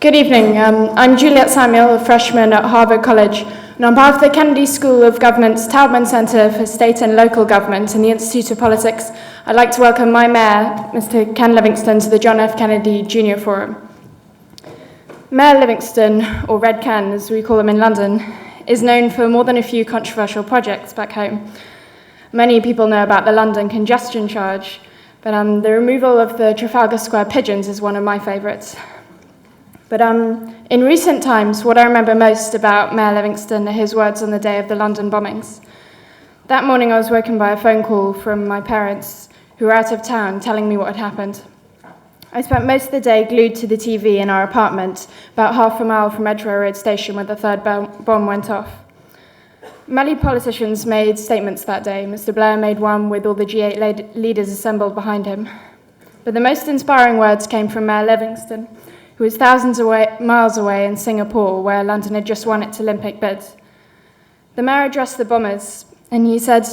Good evening. I'm Juliet Samuel, a freshman at Harvard College, and on behalf of the Kennedy School of Government's Taubman Center for State and Local Government and the Institute of Politics, I'd like to welcome my mayor, Mr. Ken Livingston, to the John F. Kennedy Jr. Forum. Mayor Livingston, or Red Ken as we call him in London, is known for more than a few controversial projects back home. Many people know about the London congestion charge, but the removal of the Trafalgar Square pigeons is one of my favourites. But in recent times, what I remember most about Mayor Livingston are his words on the day of the London bombings. That morning I was woken by a phone call from my parents, who were out of town, telling me what had happened. I spent most of the day glued to the TV in our apartment, about half a mile from Edgware Road Station, where the third bomb went off. Many politicians made statements that day. Mr. Blair made one with all the G8 leaders assembled behind him. But the most inspiring words came from Mayor Livingston, who was thousands of miles away in Singapore, where London had just won its Olympic bid. The mayor addressed the bombers, and he said,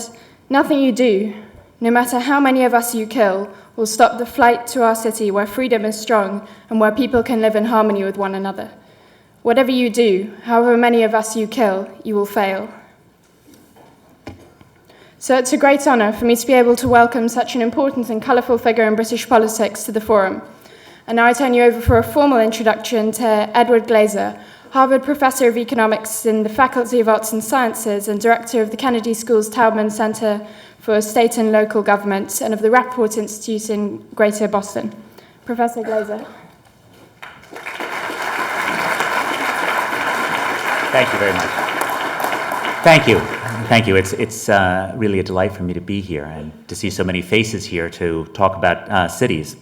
"Nothing you do, no matter how many of us you kill, will stop the flight to our city where freedom is strong and where people can live in harmony with one another. Whatever you do, however many of us you kill, you will fail." So it's a great honour for me to be able to welcome such an important and colourful figure in British politics to the forum. And now I turn you over for a formal introduction to Edward Glaser, Harvard Professor of Economics in the Faculty of Arts and Sciences and Director of the Kennedy School's Taubman Center for State and Local Government and of the Rappaport Institute in Greater Boston. Professor Glaser. Thank you very much. Thank you. Thank you. It's really a delight for me to be here and to see so many faces here to talk about cities.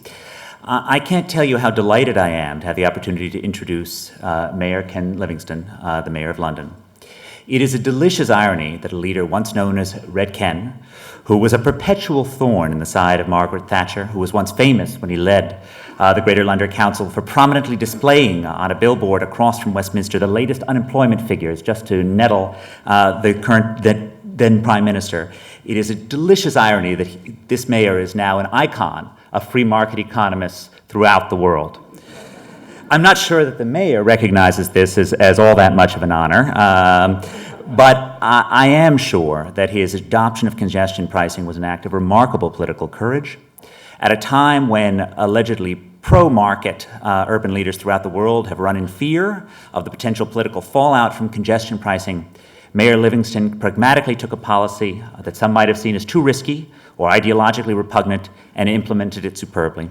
I can't tell you how delighted I am to have the opportunity to introduce Mayor Ken Livingston, the Mayor of London. It is a delicious irony that a leader once known as Red Ken, who was a perpetual thorn in the side of Margaret Thatcher, who was once famous when he led the Greater London Council for prominently displaying on a billboard across from Westminster the latest unemployment figures just to nettle the then Prime Minister. It is a delicious irony that this mayor is now an icon of free market economists throughout the world. I'm not sure that the mayor recognizes this as all that much of an honor, but I am sure that his adoption of congestion pricing was an act of remarkable political courage. At a time when allegedly pro-market urban leaders throughout the world have run in fear of the potential political fallout from congestion pricing, Mayor Livingston pragmatically took a policy that some might have seen as too risky or ideologically repugnant and implemented it superbly.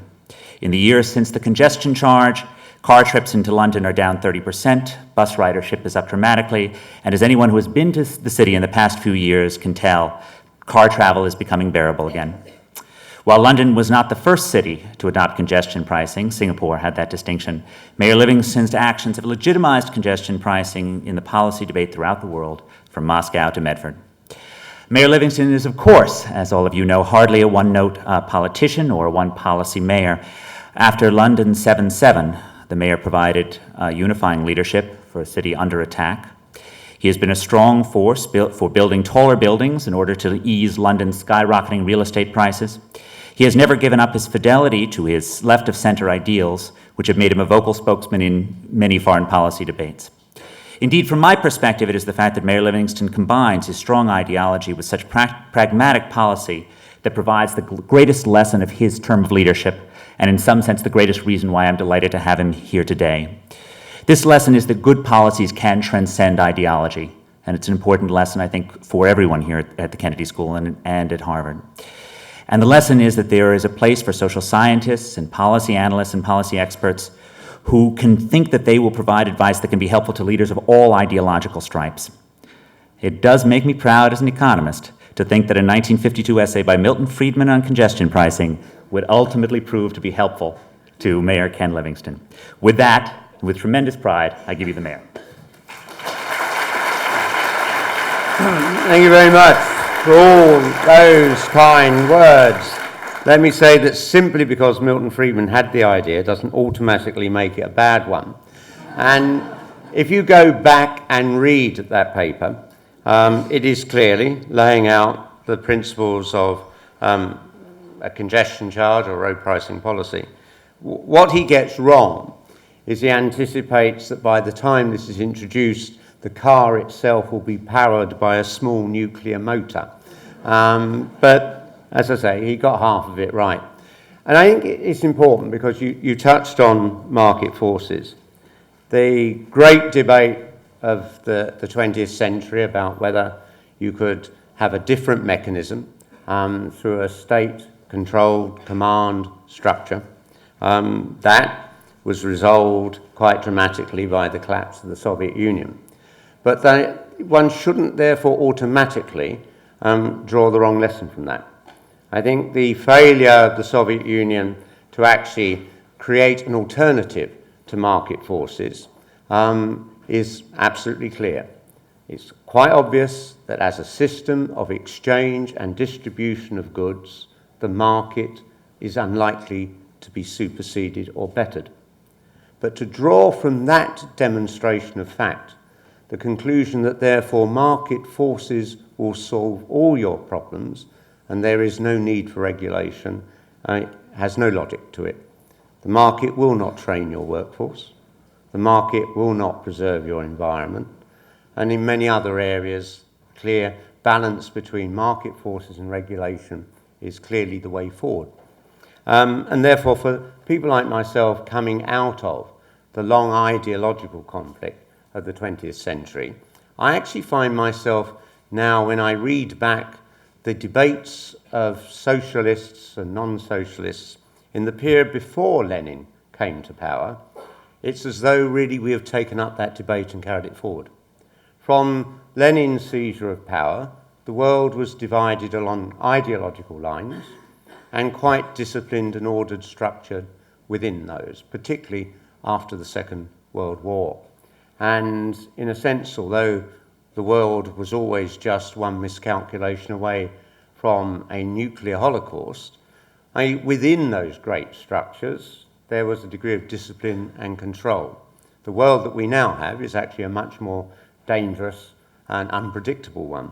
In the years since the congestion charge, car trips into London are down 30%, bus ridership is up dramatically, and as anyone who has been to the city in the past few years can tell, car travel is becoming bearable again. While London was not the first city to adopt congestion pricing, Singapore had that distinction, Mayor Livingston's actions have legitimized congestion pricing in the policy debate throughout the world, from Moscow to Medford. Mayor Livingston is, of course, as all of you know, hardly a one-note politician or a one-policy mayor. After London 7/7, the mayor provided unifying leadership for a city under attack. He has been a strong force for building taller buildings in order to ease London's skyrocketing real estate prices. He has never given up his fidelity to his left-of-center ideals, which have made him a vocal spokesman in many foreign policy debates. Indeed, from my perspective, it is the fact that Mayor Livingston combines his strong ideology with such pragmatic policy that provides the greatest lesson of his term of leadership, and in some sense the greatest reason why I'm delighted to have him here today. This lesson is that good policies can transcend ideology, and it's an important lesson, I think, for everyone here at the Kennedy School and at Harvard. And the lesson is that there is a place for social scientists and policy analysts and policy experts who can think that they will provide advice that can be helpful to leaders of all ideological stripes. It does make me proud as an economist to think that a 1952 essay by Milton Friedman on congestion pricing would ultimately prove to be helpful to Mayor Ken Livingston. With that, with tremendous pride, I give you the mayor. Thank you very much for all those kind words. Let me say that simply because Milton Friedman had the idea doesn't automatically make it a bad one. And if you go back and read that paper, it is clearly laying out the principles of a congestion charge or road pricing policy. What he gets wrong is he anticipates that by the time this is introduced, the car itself will be powered by a small nuclear motor. But as I say, he got half of it right. And I think it's important because you touched on market forces. The great debate of the 20th century about whether you could have a different mechanism through a state-controlled command structure, that was resolved quite dramatically by the collapse of the Soviet Union. But one shouldn't therefore automatically draw the wrong lesson from that. I think the failure of the Soviet Union to actually create an alternative to market forces is absolutely clear. It's quite obvious that as a system of exchange and distribution of goods, the market is unlikely to be superseded or bettered. But to draw from that demonstration of fact the conclusion that therefore market forces will solve all your problems and there is no need for regulation has no logic to it. The market will not train your workforce. The market will not preserve your environment. And in many other areas, clear balance between market forces and regulation is clearly the way forward. And therefore, for people like myself coming out of the long ideological conflict of the 20th century, I actually find myself now, when I read back the debates of socialists and non-socialists in the period before Lenin came to power, it's as though really we have taken up that debate and carried it forward. From Lenin's seizure of power, the world was divided along ideological lines and quite disciplined and ordered structure within those, particularly after the Second World War. And in a sense, although the world was always just one miscalculation away from a nuclear holocaust, within those great structures, there was a degree of discipline and control. The world that we now have is actually a much more dangerous and unpredictable one.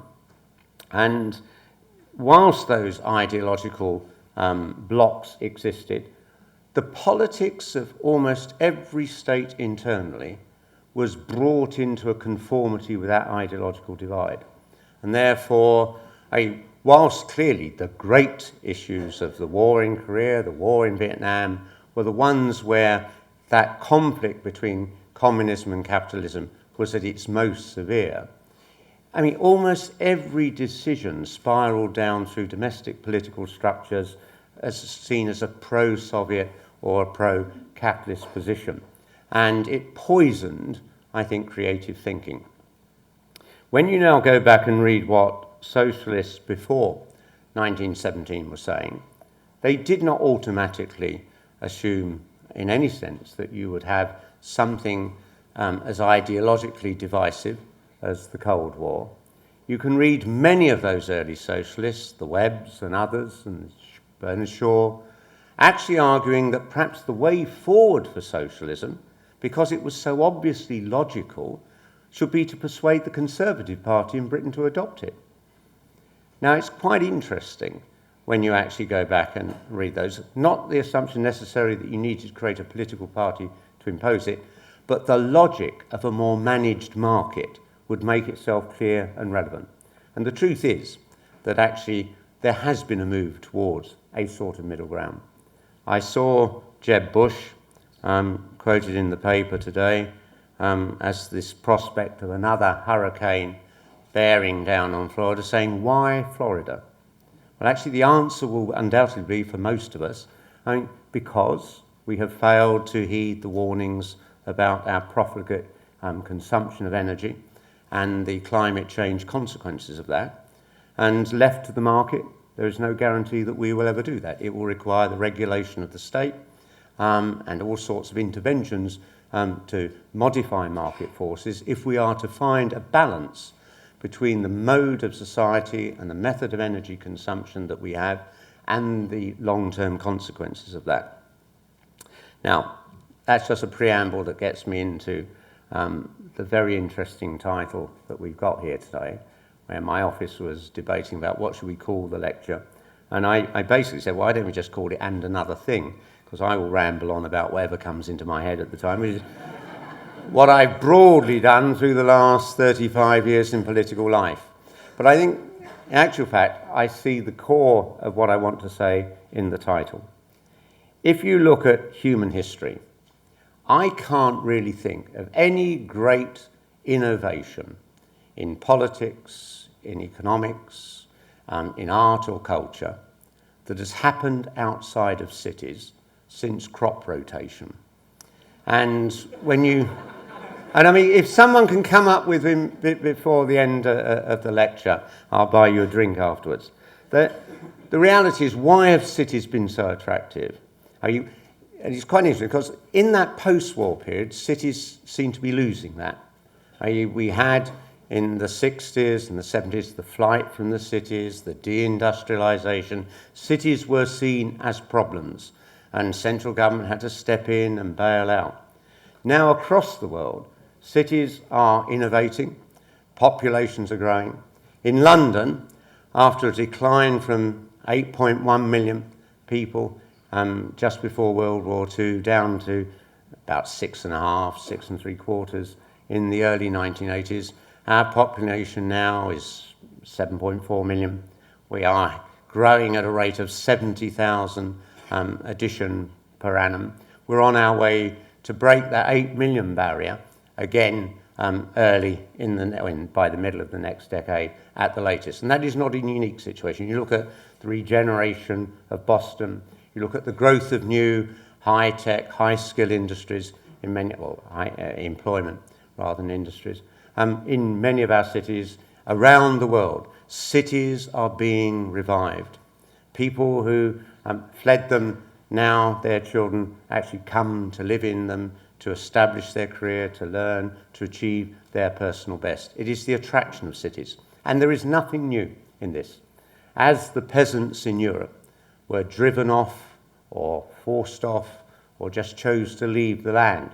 And whilst those ideological blocks existed, the politics of almost every state internally was brought into a conformity with that ideological divide. And therefore, whilst clearly the great issues of the war in Korea, the war in Vietnam, were the ones where that conflict between communism and capitalism was at its most severe, almost every decision spiraled down through domestic political structures as seen as a pro-Soviet or a pro-capitalist position. And it poisoned, I think, creative thinking. When you now go back and read what socialists before 1917 were saying, they did not automatically assume in any sense that you would have something as ideologically divisive as the Cold War. You can read many of those early socialists, the Webbs and others, and Bernard Shaw, actually arguing that perhaps the way forward for socialism, because it was so obviously logical, should be to persuade the Conservative Party in Britain to adopt it. Now, it's quite interesting when you actually go back and read those, not the assumption necessarily that you needed to create a political party to impose it, but the logic of a more managed market would make itself clear and relevant. And the truth is that actually there has been a move towards a sort of middle ground. I saw Jeb Bush quoted in the paper today as this prospect of another hurricane bearing down on Florida, saying, why Florida? Well, actually, the answer will undoubtedly be for most of us, because we have failed to heed the warnings about our profligate consumption of energy and the climate change consequences of that. And left to the market, there is no guarantee that we will ever do that. It will require the regulation of the state and all sorts of interventions to modify market forces if we are to find a balance between the mode of society and the method of energy consumption that we have and the long-term consequences of that. Now, that's just a preamble that gets me into the very interesting title that we've got here today, where my office was debating about what should we call the lecture. And I basically said, why don't we just call it "And Another Thing?" because I will ramble on about whatever comes into my head at the time, which is what I've broadly done through the last 35 years in political life. But I think, in actual fact, I see the core of what I want to say in the title. If you look at human history, I can't really think of any great innovation in politics, in economics, in art or culture that has happened outside of cities since crop rotation. And I mean, if someone can come up with him before the end of the lecture, I'll buy you a drink afterwards. The reality is, why have cities been so attractive? And it's quite interesting because in that post-war period, cities seem to be losing that. We had in the 60s and the 70s the flight from the cities, the deindustrialization. Cities were seen as problems, and central government had to step in and bail out. Now across the world, cities are innovating, populations are growing. In London, after a decline from 8.1 million people just before World War II down to about 6.5, 6.75 in the early 1980s, our population now is 7.4 million. We are growing at a rate of 70,000 addition per annum. We're on our way to break that 8 million barrier again early by the middle of the next decade at the latest. And that is not a unique situation. You look at the regeneration of Boston, you look at the growth of new high-tech, high-skill industries in many, employment rather than industries. In many of our cities around the world, cities are being revived. People who fled them, now their children actually come to live in them, to establish their career, to learn, to achieve their personal best. It is the attraction of cities. And there is nothing new in this. As the peasants in Europe were driven off or forced off or just chose to leave the land,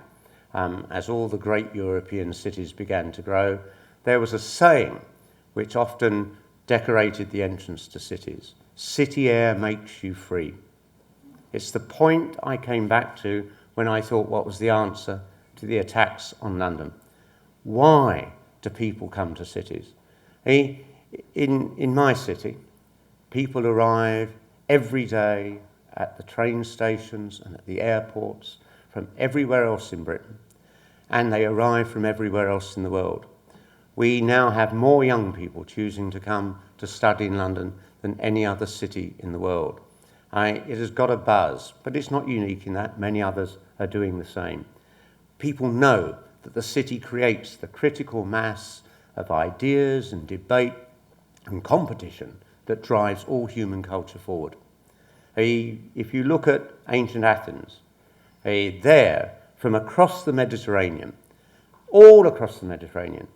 as all the great European cities began to grow, there was a saying which often decorated the entrance to cities: city air makes you free. It's the point I came back to when I thought, what was the answer to the attacks on London? Why do people come to cities? In my city, people arrive every day at the train stations and at the airports from everywhere else in Britain, and they arrive from everywhere else in the world. We now have more young people choosing to come to study in London than any other city in the world. It has got a buzz, but it's not unique in that. Many others are doing the same. People know that the city creates the critical mass of ideas and debate and competition that drives all human culture forward. If you look at ancient Athens, there, from across the Mediterranean, all across the Mediterranean,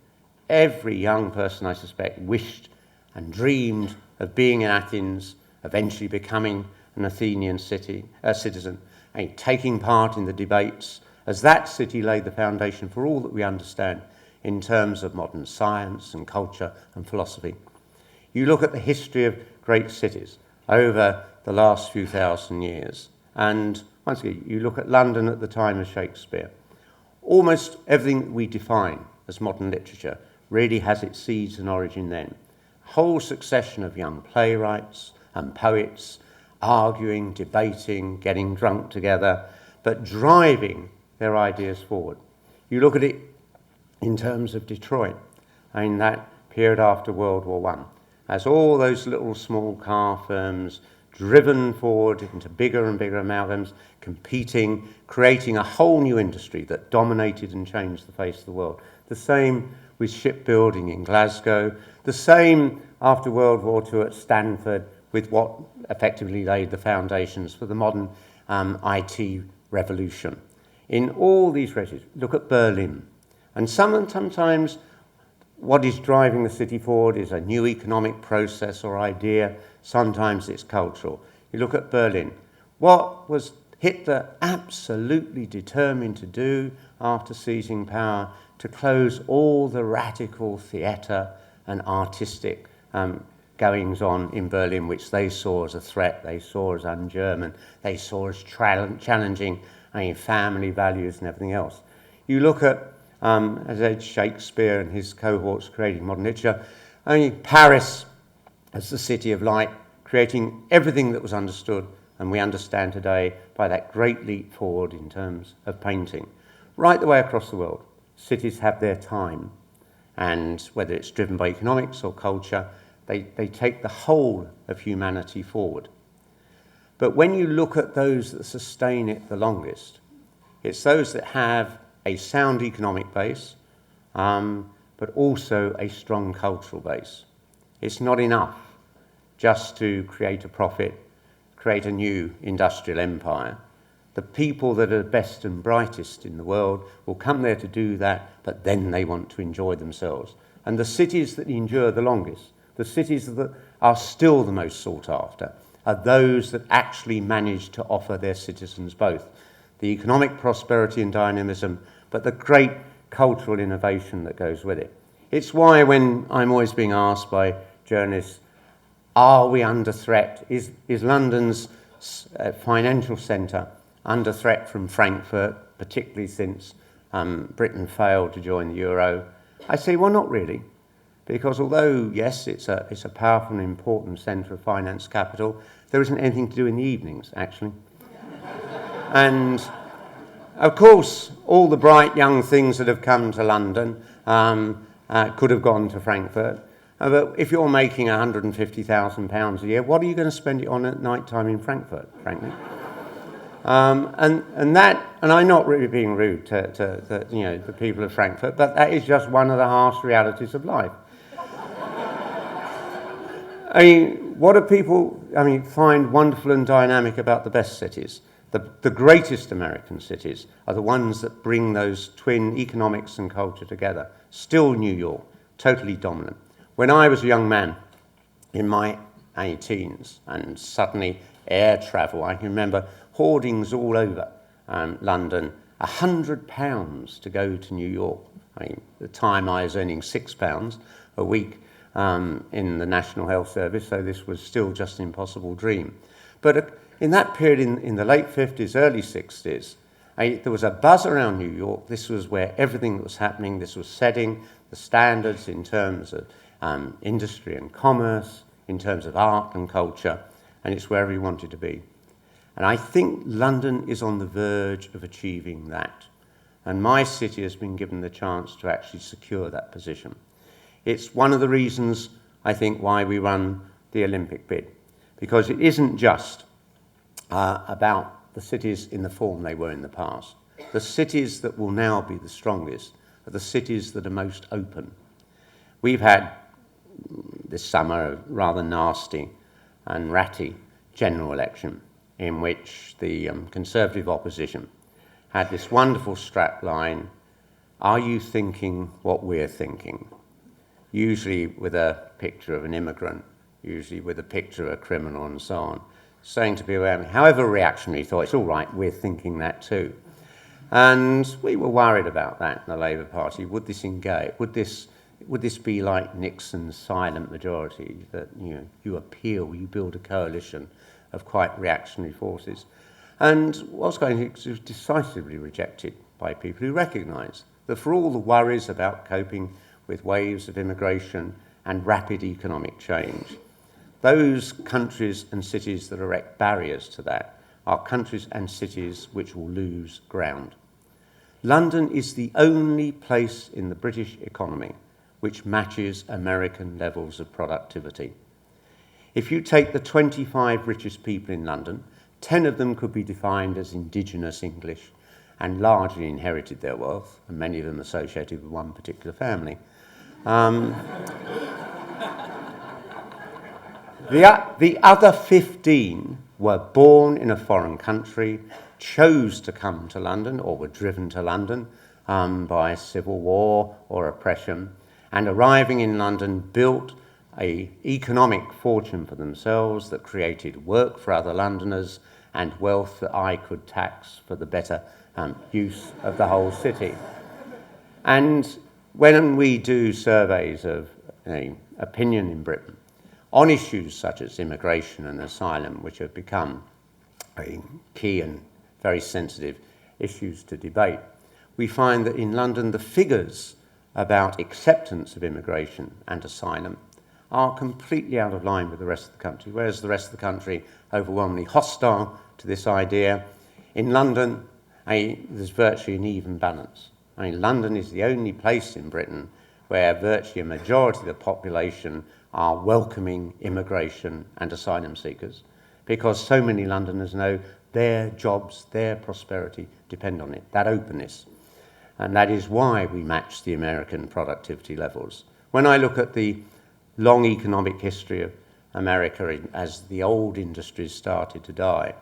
every young person, I suspect, wished and dreamed of being in Athens, eventually becoming an Athenian citizen, and taking part in the debates, as that city laid the foundation for all that we understand in terms of modern science and culture and philosophy. You look at the history of great cities over the last few thousand years, and once again, you look at London at the time of Shakespeare. Almost everything that we define as modern literature really has its seeds and origin then. A whole succession of young playwrights and poets arguing, debating, getting drunk together, but driving their ideas forward. You look at it in terms of Detroit, in that period after World War I, as all those little small car firms driven forward into bigger and bigger amalgams, competing, creating a whole new industry that dominated and changed the face of the world. The same with shipbuilding in Glasgow, the same after World War II at Stanford, with what effectively laid the foundations for the modern IT revolution. In all these regions, look at Berlin. And sometimes what is driving the city forward is a new economic process or idea. Sometimes it's cultural. You look at Berlin. What was Hitler absolutely determined to do after seizing power? To close all the radical theatre and artistic goings-on in Berlin, which they saw as a threat, they saw as un-German, they saw as challenging family values and everything else. You look at, as Ed Shakespeare and his cohorts creating modern literature, only Paris as the city of light, creating everything that was understood and we understand today by that great leap forward in terms of painting. Right the way across the world, cities have their time, and whether it's driven by economics or culture, they take the whole of humanity forward. But when you look at those that sustain it the longest, it's those that have a sound economic base, but also a strong cultural base. It's not enough just to create a profit, create a new industrial empire. The people that are best and brightest in the world will come there to do that, but then they want to enjoy themselves. And the cities that endure the longest, the cities that are still the most sought after, are those that actually manage to offer their citizens both the economic prosperity and dynamism, but the great cultural innovation that goes with it. It's why when I'm always being asked by journalists, are we under threat? Is London's financial centre under threat from Frankfurt, particularly since Britain failed to join the euro? I say, well, not really, because although, yes, it's a powerful and important centre of finance capital, there isn't anything to do in the evenings, actually. And, of course, all the bright young things that have come to London could have gone to Frankfurt. But if you're making £150,000 a year, what are you going to spend it on at night time in Frankfurt, frankly? And I'm not really being rude to the people of Frankfurt, but that is just one of the harsh realities of life. I mean, what do people find wonderful and dynamic about the best cities? The greatest American cities are the ones that bring those twin economics and culture together. Still New York, totally dominant. When I was a young man in my teens and suddenly air travel, I can remember hoardings all over London, £100 to go to New York. I mean, at the time I was earning £6 a week in the National Health Service, so this was still just an impossible dream. But in that period, in the late 50s, early 60s, there was a buzz around New York. This was where everything that was happening. This was setting the standards in terms of industry and commerce, in terms of art and culture, and it's wherever we wanted to be. And I think London is on the verge of achieving that. And my city has been given the chance to actually secure that position. It's one of the reasons, I think, why we run the Olympic bid, because it isn't just about the cities in the form they were in the past. The cities that will now be the strongest are the cities that are most open. We've had this summer a rather nasty and ratty general election in which the Conservative opposition had this wonderful strap line, "Are you thinking what we're thinking?" Usually with a picture of an immigrant, usually with a picture of a criminal and so on, saying to people, however reactionary, thought, it's all right, we're thinking that too. And we were worried about that in the Labour Party. Would this engage? Would this be like Nixon's silent majority, that you appeal, you build a coalition of quite reactionary forces? And what's going on was decisively rejected by people who recognise that for all the worries about coping with waves of immigration and rapid economic change, those countries and cities that erect barriers to that are countries and cities which will lose ground. London is the only place in the British economy which matches American levels of productivity. If you take the 25 richest people in London, 10 of them could be defined as indigenous English and largely inherited their wealth, and many of them associated with one particular family. The other 15 were born in a foreign country, chose to come to London or were driven to London by civil war or oppression, and arriving in London built an economic fortune for themselves that created work for other Londoners and wealth that I could tax for the better use of the whole city. And when we do surveys of opinion in Britain, on issues such as immigration and asylum, which have become key and very sensitive issues to debate, we find that in London the figures about acceptance of immigration and asylum are completely out of line with the rest of the country, whereas the rest of the country overwhelmingly hostile to this idea. In London, there's virtually an even balance. London is the only place in Britain where virtually a majority of the population are welcoming immigration and asylum seekers, because so many Londoners know their jobs, their prosperity depend on it, that openness. And that is why we match the American productivity levels. When I look at the long economic history of America as the old industries started to die,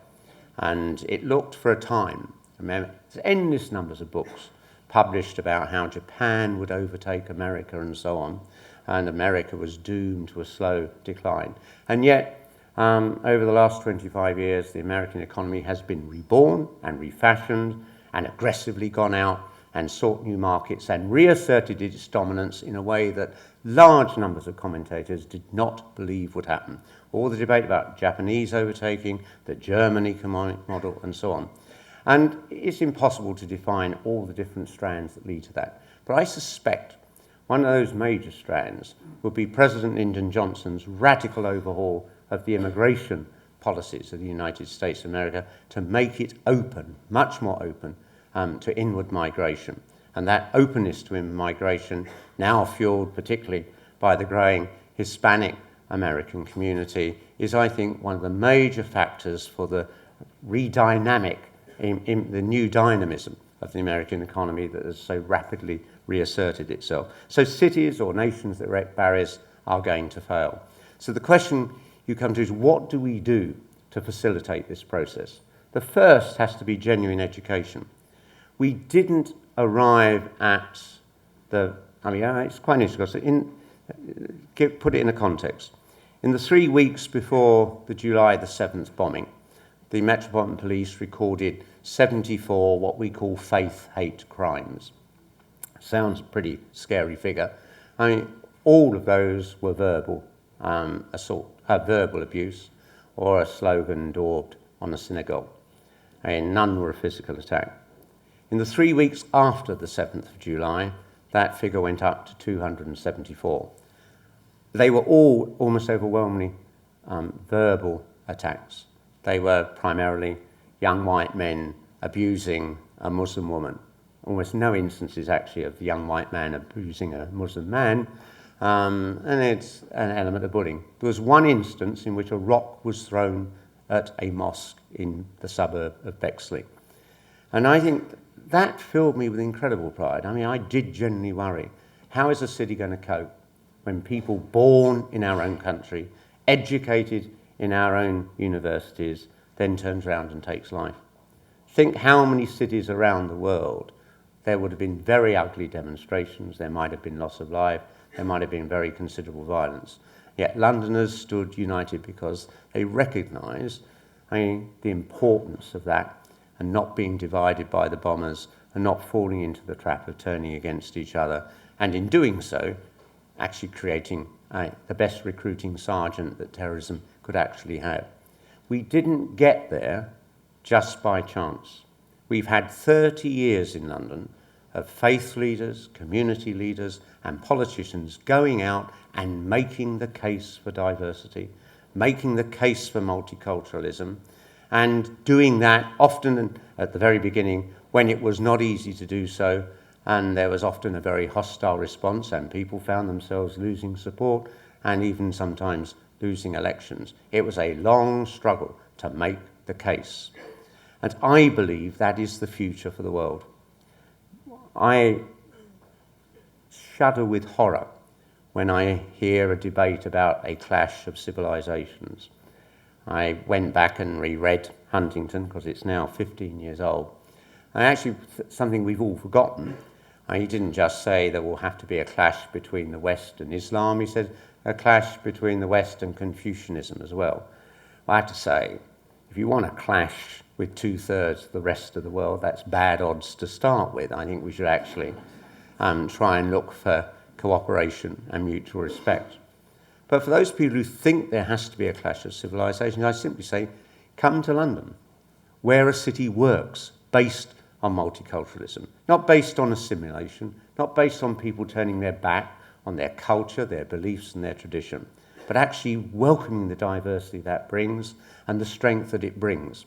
and it looked for a time, there's endless numbers of books published about how Japan would overtake America and so on, and America was doomed to a slow decline. And yet, over the last 25 years, the American economy has been reborn and refashioned and aggressively gone out and sought new markets and reasserted its dominance in a way that large numbers of commentators did not believe would happen. All the debate about Japanese overtaking, the German economic model, and so on. And it's impossible to define all the different strands that lead to that. But I suspect one of those major strands would be President Lyndon Johnson's radical overhaul of the immigration policies of the United States of America to make it open, much more open, to inward migration. And that openness to inward migration, now fueled particularly by the growing Hispanic American community, is, I think, one of the major factors for the redynamic, in the new dynamism of the American economy that has so rapidly reasserted itself. So cities or nations that erect barriers are going to fail. So the question you come to is, what do we do to facilitate this process? The first has to be genuine education. We didn't arrive at it's quite interesting. Put it in a context. In the 3 weeks before the July the 7th bombing, the Metropolitan Police recorded 74 what we call faith-hate crimes. Sounds a pretty scary figure. All of those were verbal verbal abuse or a slogan daubed on a synagogue. None were a physical attack. In the 3 weeks after the 7th of July, that figure went up to 274. They were all almost overwhelmingly verbal attacks. They were primarily young white men abusing a Muslim woman. Almost no instances actually of the young white man abusing a Muslim man, and it's an element of bullying. There was one instance in which a rock was thrown at a mosque in the suburb of Bexley. And I think that filled me with incredible pride. I did genuinely worry, how is a city going to cope when people born in our own country, educated in our own universities, then turns around and takes life? Think how many cities around the world there would have been very ugly demonstrations, there might have been loss of life, there might have been very considerable violence. Yet Londoners stood united because they recognised the importance of that and not being divided by the bombers and not falling into the trap of turning against each other, and in doing so, actually creating the best recruiting sergeant that terrorism could actually have. We didn't get there just by chance. We've had 30 years in London of faith leaders, community leaders, and politicians going out and making the case for diversity, making the case for multiculturalism, and doing that often at the very beginning when it was not easy to do so, and there was often a very hostile response, and people found themselves losing support and even sometimes losing elections. It was a long struggle to make the case. And I believe that is the future for the world. I shudder with horror when I hear a debate about a clash of civilizations. I went back and reread Huntington because it's now 15 years old. And actually, something we've all forgotten. He didn't just say there will have to be a clash between the West and Islam. He said a clash between the West and Confucianism as well. I have to say, if you want a clash with 2/3 of the rest of the world, that's bad odds to start with. I think we should actually try and look for cooperation and mutual respect. But for those people who think there has to be a clash of civilizations, I simply say, come to London, where a city works based on multiculturalism, not based on assimilation, not based on people turning their back on their culture, their beliefs and their tradition, but actually welcoming the diversity that brings and the strength that it brings.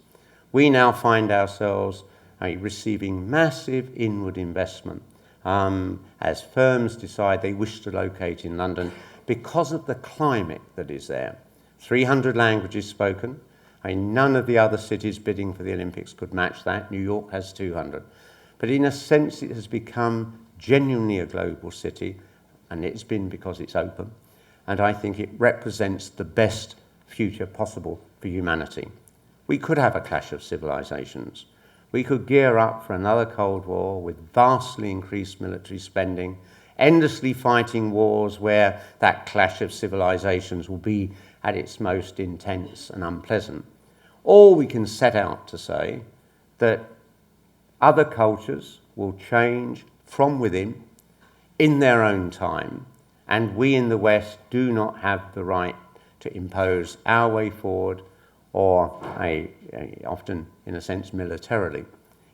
We now find ourselves receiving massive inward investment as firms decide they wish to locate in London because of the climate that is there. 300 languages spoken. None of the other cities bidding for the Olympics could match that. New York has 200. But in a sense, it has become genuinely a global city, and it's been because it's open. And I think it represents the best future possible for humanity. We could have a clash of civilizations. We could gear up for another Cold War with vastly increased military spending, endlessly fighting wars where that clash of civilizations will be at its most intense and unpleasant. Or we can set out to say that other cultures will change from within in their own time, and we in the West do not have the right to impose our way forward, or often, in a sense, militarily.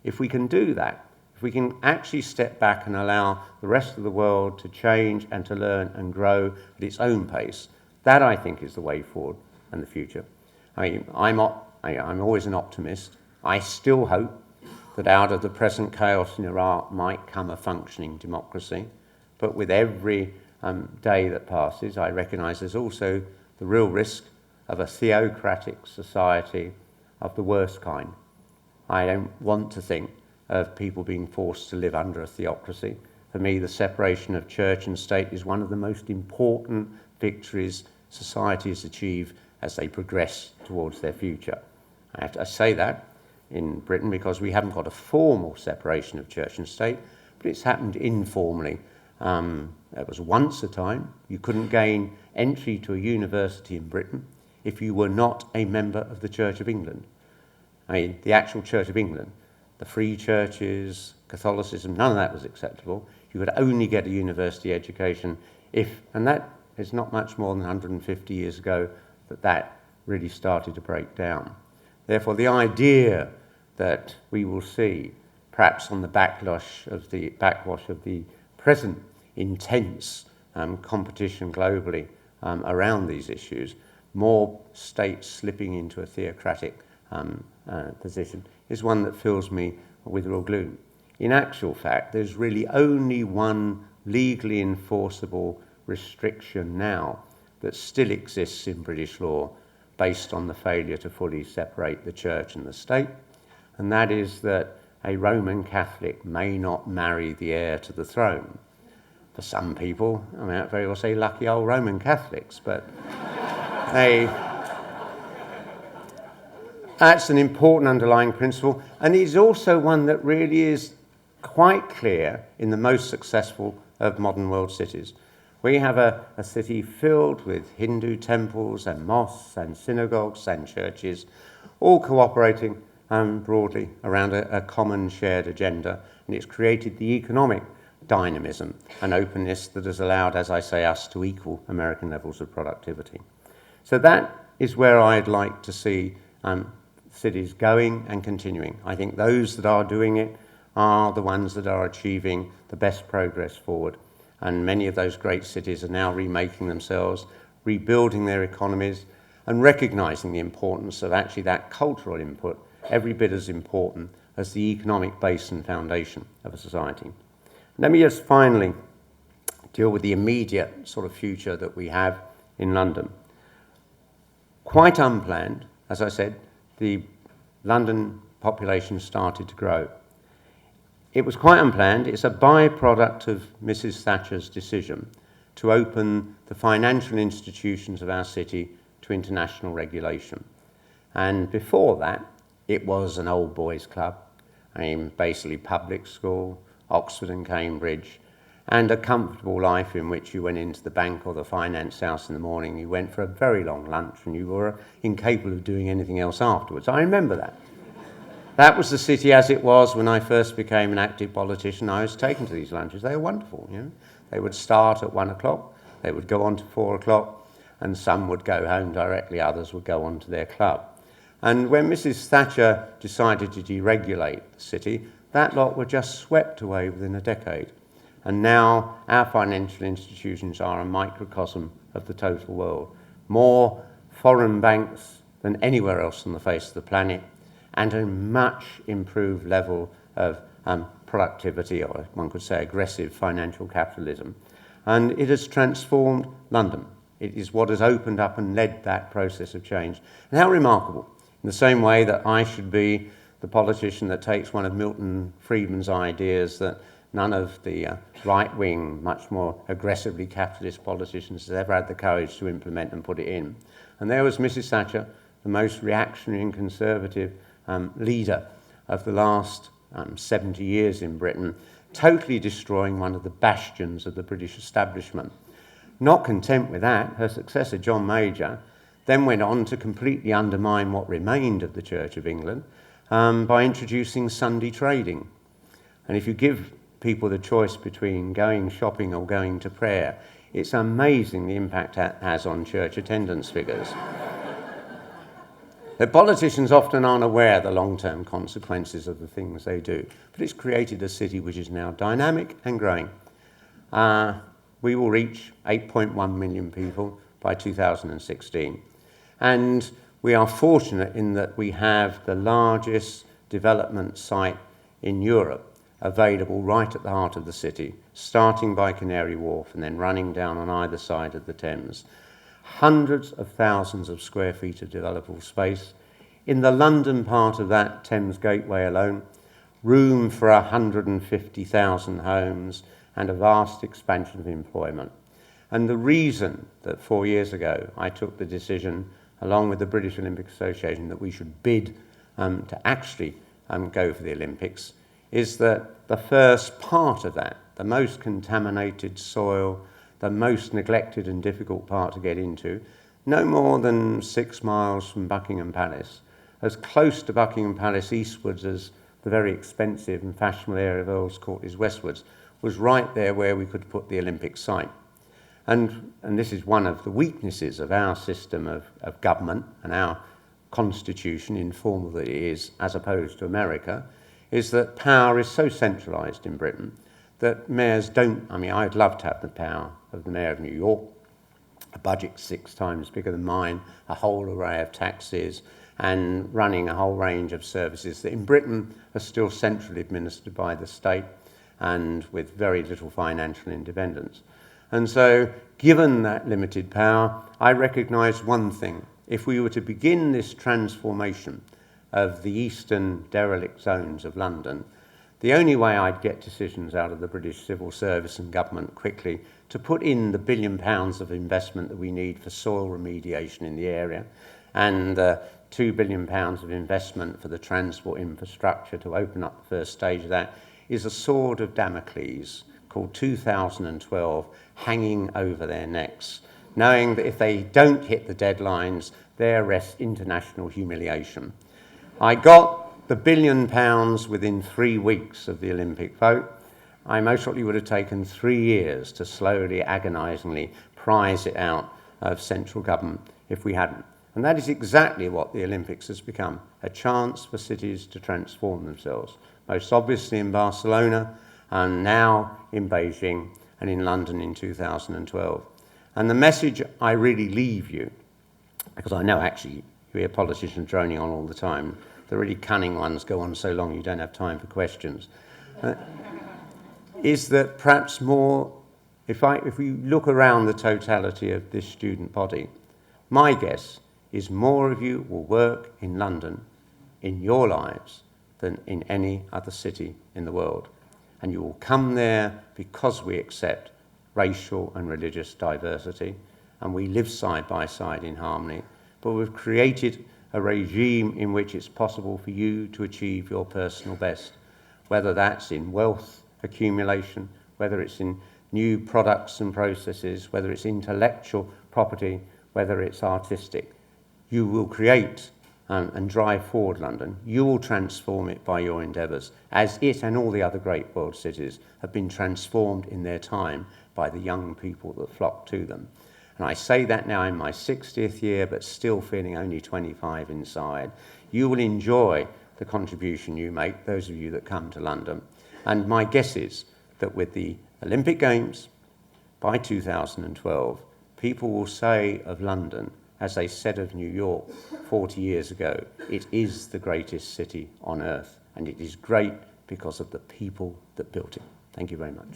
If we can do that, if we can actually step back and allow the rest of the world to change and to learn and grow at its own pace, that, I think, is the way forward and the future. I'm always an optimist. I still hope that out of the present chaos in Iraq might come a functioning democracy. But with every day that passes, I recognise there's also the real risk of a theocratic society of the worst kind. I don't want to think of people being forced to live under a theocracy. For me, the separation of church and state is one of the most important victories societies achieve as they progress towards their future. I have to say that in Britain because we haven't got a formal separation of church and state, but it's happened informally. There was once a time you couldn't gain entry to a university in Britain if you were not a member of the Church of England. The actual Church of England, the free churches, Catholicism, none of that was acceptable. You could only get a university education if, and that is not much more than 150 years ago that really started to break down. Therefore, the idea that we will see, perhaps on the backwash of the present intense competition globally around these issues, more states slipping into a theocratic position, is one that fills me with real gloom. In actual fact, there's really only one legally enforceable restriction now that still exists in British law based on the failure to fully separate the church and the state, and that is that a Roman Catholic may not marry the heir to the throne. For some people, I might very well say lucky old Roman Catholics, but that's an important underlying principle, and it's also one that really is quite clear in the most successful of modern world cities. We have a city filled with Hindu temples and mosques and synagogues and churches, all cooperating broadly around a common shared agenda, and it's created the economic dynamism and openness that has allowed, as I say, us to equal American levels of productivity. So that is where I'd like to see cities going and continuing. I think those that are doing it are the ones that are achieving the best progress forward. And many of those great cities are now remaking themselves, rebuilding their economies, and recognising the importance of actually that cultural input, every bit as important as the economic base and foundation of a society. Let me just finally deal with the immediate sort of future that we have in London. Quite unplanned, as I said, the London population started to grow. It was quite unplanned. It's a byproduct of Mrs. Thatcher's decision to open the financial institutions of our city to international regulation. And before that, it was an old boys club, basically public school, Oxford and Cambridge, and a comfortable life in which you went into the bank or the finance house in the morning, you went for a very long lunch, and you were incapable of doing anything else afterwards. I remember that. That was the city as it was when I first became an active politician. I was taken to these lunches. They were wonderful. They would start at 1 o'clock. They would go on to 4 o'clock. and some would go home directly, others would go on to their club. And when Mrs. Thatcher decided to deregulate the city, that lot were just swept away within a decade. And now our financial institutions are a microcosm of the total world. More foreign banks than anywhere else on the face of the planet, and a much improved level of productivity, or one could say aggressive financial capitalism. And it has transformed London. It is what has opened up and led that process of change. And how remarkable. In the same way that I should be the politician that takes one of Milton Friedman's ideas that none of the right-wing, much more aggressively capitalist politicians has ever had the courage to implement and put it in. And there was Mrs. Thatcher, the most reactionary and conservative leader of the last 70 years in Britain, totally destroying one of the bastions of the British establishment. Not content with that, her successor, John Major, then went on to completely undermine what remained of the Church of England by introducing Sunday trading. And if you give people the choice between going shopping or going to prayer, it's amazing the impact that has on church attendance figures. The politicians often aren't aware of the long-term consequences of the things they do, but it's created a city which is now dynamic and growing. We will reach 8.1 million people by 2016. And we are fortunate in that we have the largest development site in Europe available right at the heart of the city, starting by Canary Wharf and then running down on either side of the Thames. Hundreds of thousands of square feet of developable space. In the London part of that Thames Gateway alone, room for 150,000 homes and a vast expansion of employment. And the reason that 4 years ago I took the decision, along with the British Olympic Association, that we should bid to actually go for the Olympics, is that the first part of that, the most contaminated soil, the most neglected and difficult part to get into, no more than 6 miles from Buckingham Palace, as close to Buckingham Palace eastwards as the very expensive and fashionable area of Earl's Court is westwards, was right there where we could put the Olympic site. And this is one of the weaknesses of our system of government and our constitution, informal that it is, as opposed to America, is that power is so centralised in Britain that mayors don't, I'd love to have the power of the mayor of New York, a budget 6 times bigger than mine, a whole array of taxes, and running a whole range of services that in Britain are still centrally administered by the state and with very little financial independence. And so, given that limited power, I recognise one thing. If we were to begin this transformation of the eastern derelict zones of London, the only way I'd get decisions out of the British civil service and government quickly to put in the £1 billion of investment that we need for soil remediation in the area and £2 billion of investment for the transport infrastructure to open up the first stage of that is a sword of Damocles called 2012 hanging over their necks, knowing that if they don't hit the deadlines, there rests international humiliation. I got the £1 billion within 3 weeks of the Olympic vote. I most likely would have taken 3 years to slowly, agonisingly prize it out of central government if we hadn't. And that is exactly what the Olympics has become, a chance for cities to transform themselves, most obviously in Barcelona, and now in Beijing, and in London in 2012. And the message I really leave you, because I know actually you hear politicians droning on all the time, the really cunning ones go on so long you don't have time for questions, is that perhaps more, if we look around the totality of this student body, my guess is more of you will work in London in your lives than in any other city in the world. And you will come there because we accept racial and religious diversity, and we live side by side in harmony. But we've created a regime in which it's possible for you to achieve your personal best, whether that's in wealth accumulation, whether it's in new products and processes, whether it's intellectual property, whether it's artistic. You will create and drive forward London. You will transform it by your endeavours, as it and all the other great world cities have been transformed in their time by the young people that flock to them. and I say that now in my 60th year, but still feeling only 25 inside, you will enjoy the contribution you make, those of you that come to London. And my guess is that with the Olympic Games, by 2012, people will say of London, as they said of New York 40 years ago, it is the greatest city on earth, and it is great because of the people that built it. Thank you very much.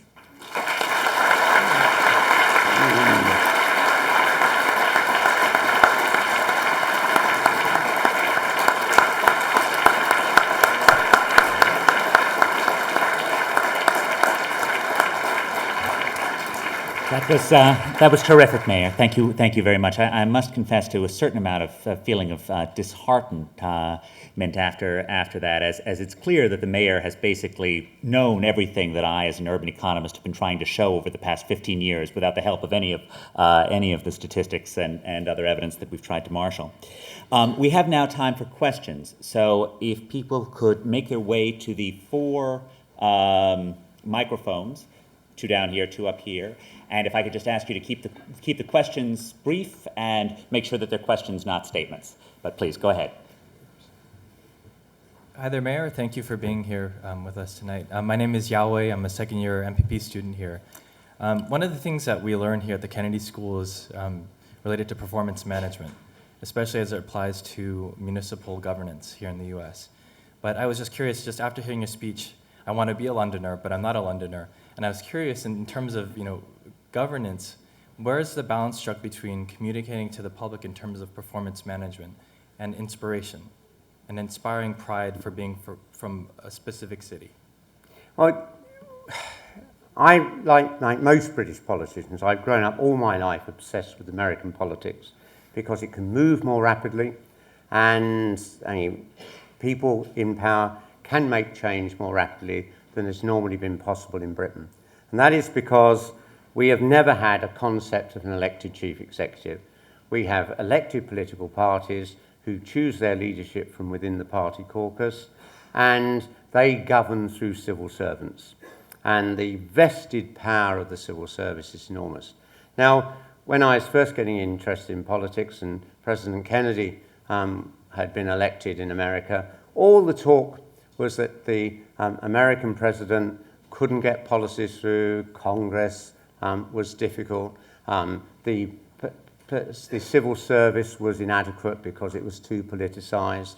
That was terrific, Mayor. Thank you very much. I must confess to a certain amount of feeling of disheartenment after that, as it's clear that the Mayor has basically known everything that I, as an urban economist, have been trying to show over the past 15 years without the help of any of the statistics and other evidence that we've tried to marshal. We have now time for questions, so if people could make their way to the 4 microphones, 2 down here, 2 up here. And if I could just ask you to keep the questions brief and make sure that they're questions, not statements. But please, go ahead. Hi there, Mayor. Thank you for being here with us tonight. My name is Yahweh. I'm a second-year MPP student here. One of the things that we learn here at the Kennedy School is related to performance management, especially as it applies to municipal governance here in the U.S. But I was just curious, just after hearing your speech, I want to be a Londoner, but I'm not a Londoner. And I was curious, in terms of governance, where is the balance struck between communicating to the public in terms of performance management and inspiration, and inspiring pride for being from a specific city? Well, I, like most British politicians, I've grown up all my life obsessed with American politics because it can move more rapidly, and people in power can make change more rapidly than has normally been possible in Britain. And that is because we have never had a concept of an elected chief executive. We have elected political parties who choose their leadership from within the party caucus, and they govern through civil servants. And the vested power of the civil service is enormous. Now, when I was first getting interested in politics and President Kennedy had been elected in America, all the talk was that the American president couldn't get policies through, Congress was difficult, the civil service was inadequate because it was too politicized.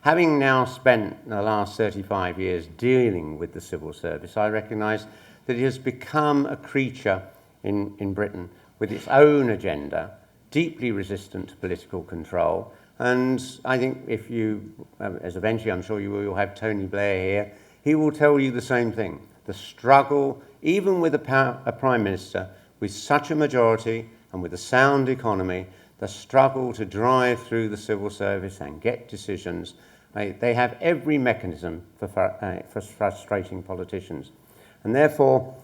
Having now spent the last 35 years dealing with the civil service, I recognize that it has become a creature in Britain with its own agenda, deeply resistant to political control. And I think if you, as eventually I'm sure you will, you'll have Tony Blair here, he will tell you the same thing. The struggle, even with a Prime Minister with such a majority and with a sound economy, the struggle to drive through the civil service and get decisions, they have every mechanism for frustrating politicians. And therefore,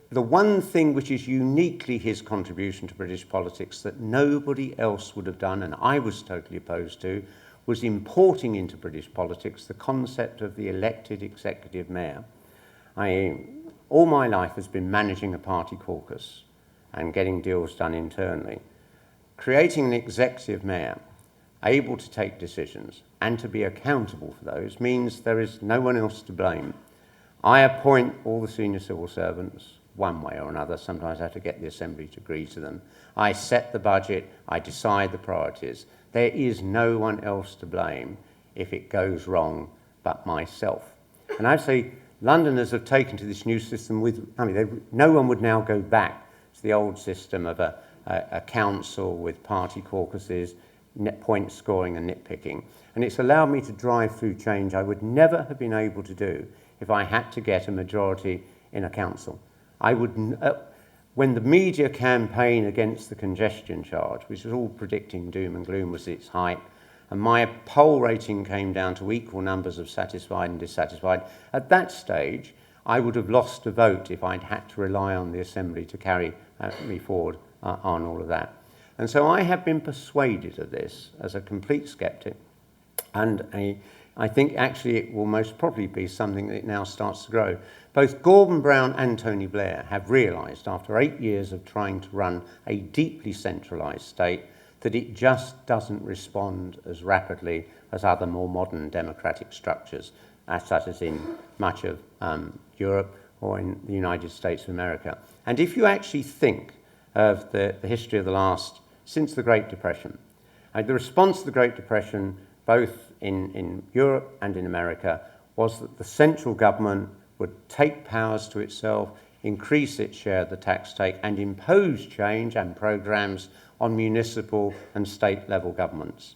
the one thing which is uniquely his contribution to British politics that nobody else would have done, and I was totally opposed to, was importing into British politics the concept of the elected executive mayor. All my life has been managing a party caucus and getting deals done internally. Creating an executive mayor able to take decisions and to be accountable for those means there is no one else to blame. I appoint all the senior civil servants one way or another. Sometimes I have to get the Assembly to agree to them. I set the budget, I decide the priorities. There is no one else to blame if it goes wrong but myself. And I'd say Londoners have taken to this new system no one would now go back to the old system of a council with party caucuses, point scoring and nitpicking. And it's allowed me to drive through change I would never have been able to do if I had to get a majority in a council. When the media campaign against the congestion charge, which was all predicting doom and gloom, was at its height, and my poll rating came down to equal numbers of satisfied and dissatisfied, at that stage, I would have lost a vote if I'd had to rely on the Assembly to carry me forward on all of that. And so I have been persuaded of this as a complete sceptic, and I think actually it will most probably be something that now starts to grow. Both Gordon Brown and Tony Blair have realised after 8 years of trying to run a deeply centralised state that it just doesn't respond as rapidly as other more modern democratic structures, such as in much of Europe or in the United States of America. And if you actually think of the history of the last, since the Great Depression, the response to the Great Depression, both in Europe and in America, was that the central government would take powers to itself, increase its share of the tax take, and impose change and programs on municipal and state level governments.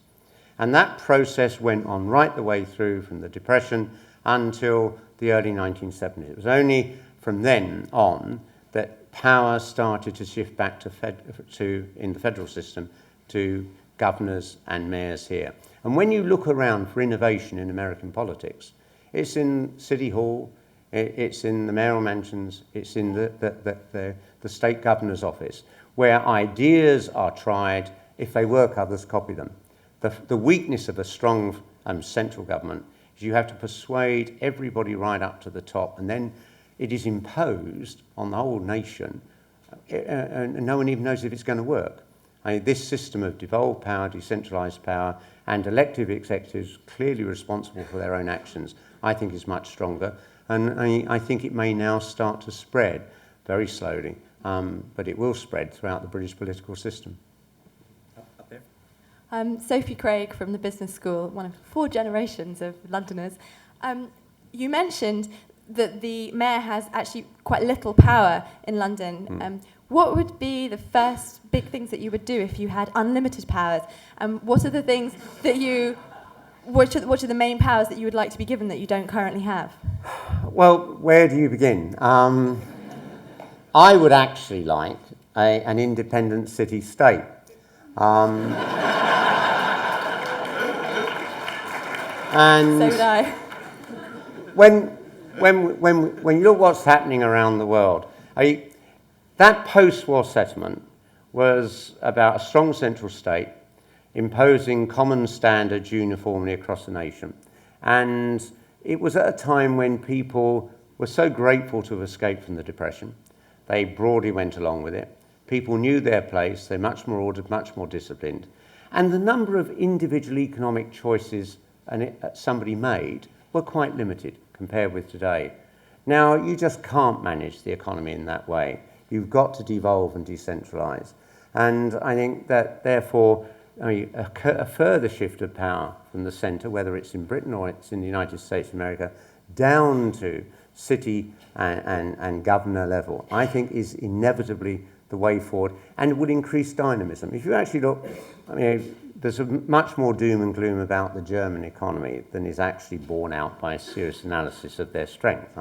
And that process went on right the way through from the Depression until the early 1970s. It was only from then on that power started to shift back in the federal system to governors and mayors here. And when you look around for innovation in American politics, it's in City Hall, it's in the mayoral mansions, it's in the state governor's office, where ideas are tried. If they work, others copy them. The weakness of a strong central government is you have to persuade everybody right up to the top, and then it is imposed on the whole nation, and no one even knows if it's going to work. This system of devolved power, decentralised power, and elective executives clearly responsible for their own actions, I think is much stronger. And I think it may now start to spread very slowly, but it will spread throughout the British political system. Up there. Sophie Craig from the Business School, one of 4 generations of Londoners. You mentioned that the mayor has actually quite little power in London. What would be the first big things that you would do if you had unlimited powers? What are the things that what are the main powers that you would like to be given that you don't currently have? Well, where do you begin? I would actually like an independent city-state. And So would I. When you look what's happening around the world, that post-war settlement was about a strong central state imposing common standards uniformly across the nation. And it was at a time when people were so grateful to have escaped from the Depression. They broadly went along with it. People knew their place. They're much more ordered, much more disciplined. And the number of individual economic choices somebody made were quite limited compared with today. Now, you just can't manage the economy in that way. You've got to devolve and decentralise. And I think that, therefore, a further shift of power from the centre, whether it's in Britain or it's in the United States of America, down to city and governor level, I think is inevitably the way forward, and it would increase dynamism. If you actually look, there's much more doom and gloom about the German economy than is actually borne out by a serious analysis of their strength.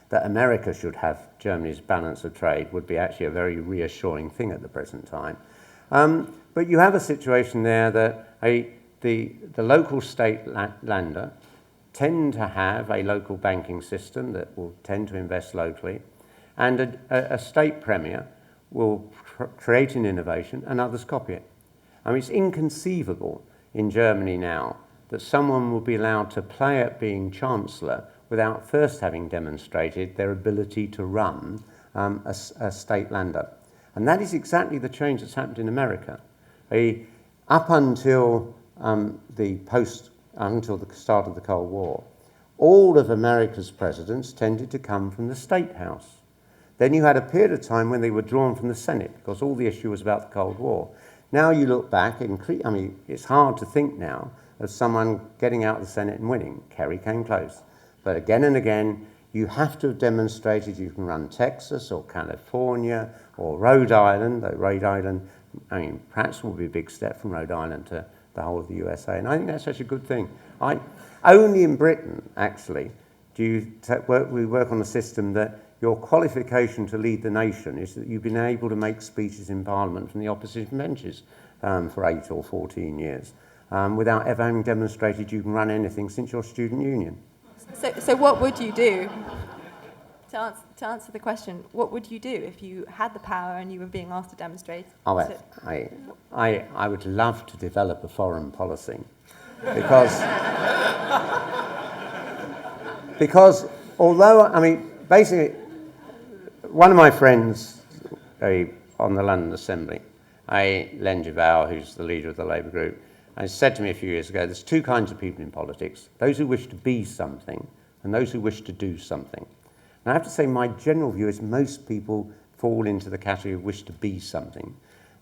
That America should have Germany's balance of trade would be actually a very reassuring thing at the present time. But you have a situation there that the local state lander tend to have a local banking system that will tend to invest locally, and a state premier will create an innovation and others copy it. It's inconceivable in Germany now that someone will be allowed to play at being chancellor without first having demonstrated their ability to run a state lander. And that is exactly the change that's happened in America. Up until until the start of the Cold War, all of America's presidents tended to come from the State House. Then you had a period of time when they were drawn from the Senate because all the issue was about the Cold War. Now you look back, it's hard to think now of someone getting out of the Senate and winning. Kerry came close. But again and again, you have to have demonstrated you can run Texas or California or Rhode Island, though Rhode Island, perhaps will be a big step from Rhode Island to the whole of the USA. And I think that's such a good thing. Only in Britain, actually, we work on a system that your qualification to lead the nation is that you've been able to make speeches in Parliament from the opposition benches for 8 or 14 years without ever having demonstrated you can run anything since your student union. So what would you do? To answer the question, what would you do if you had the power and you were being asked to demonstrate? I would love to develop a foreign policy because although, basically, one of my friends on the London Assembly, Len Duval, who's the leader of the Labour group, said to me a few years ago, there's two kinds of people in politics, those who wish to be something and those who wish to do something. And I have to say my general view is most people fall into the category of wish to be something.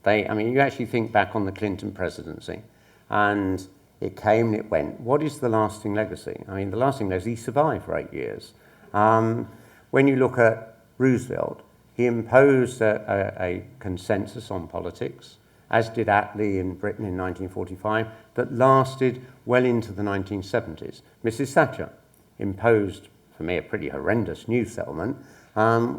You actually think back on the Clinton presidency, and it came and it went. What is the lasting legacy? The lasting legacy, he survived for 8 years. When you look at Roosevelt, he imposed a consensus on politics, as did Attlee in Britain in 1945, that lasted well into the 1970s. Mrs. Thatcher imposed, for me, a pretty horrendous new settlement,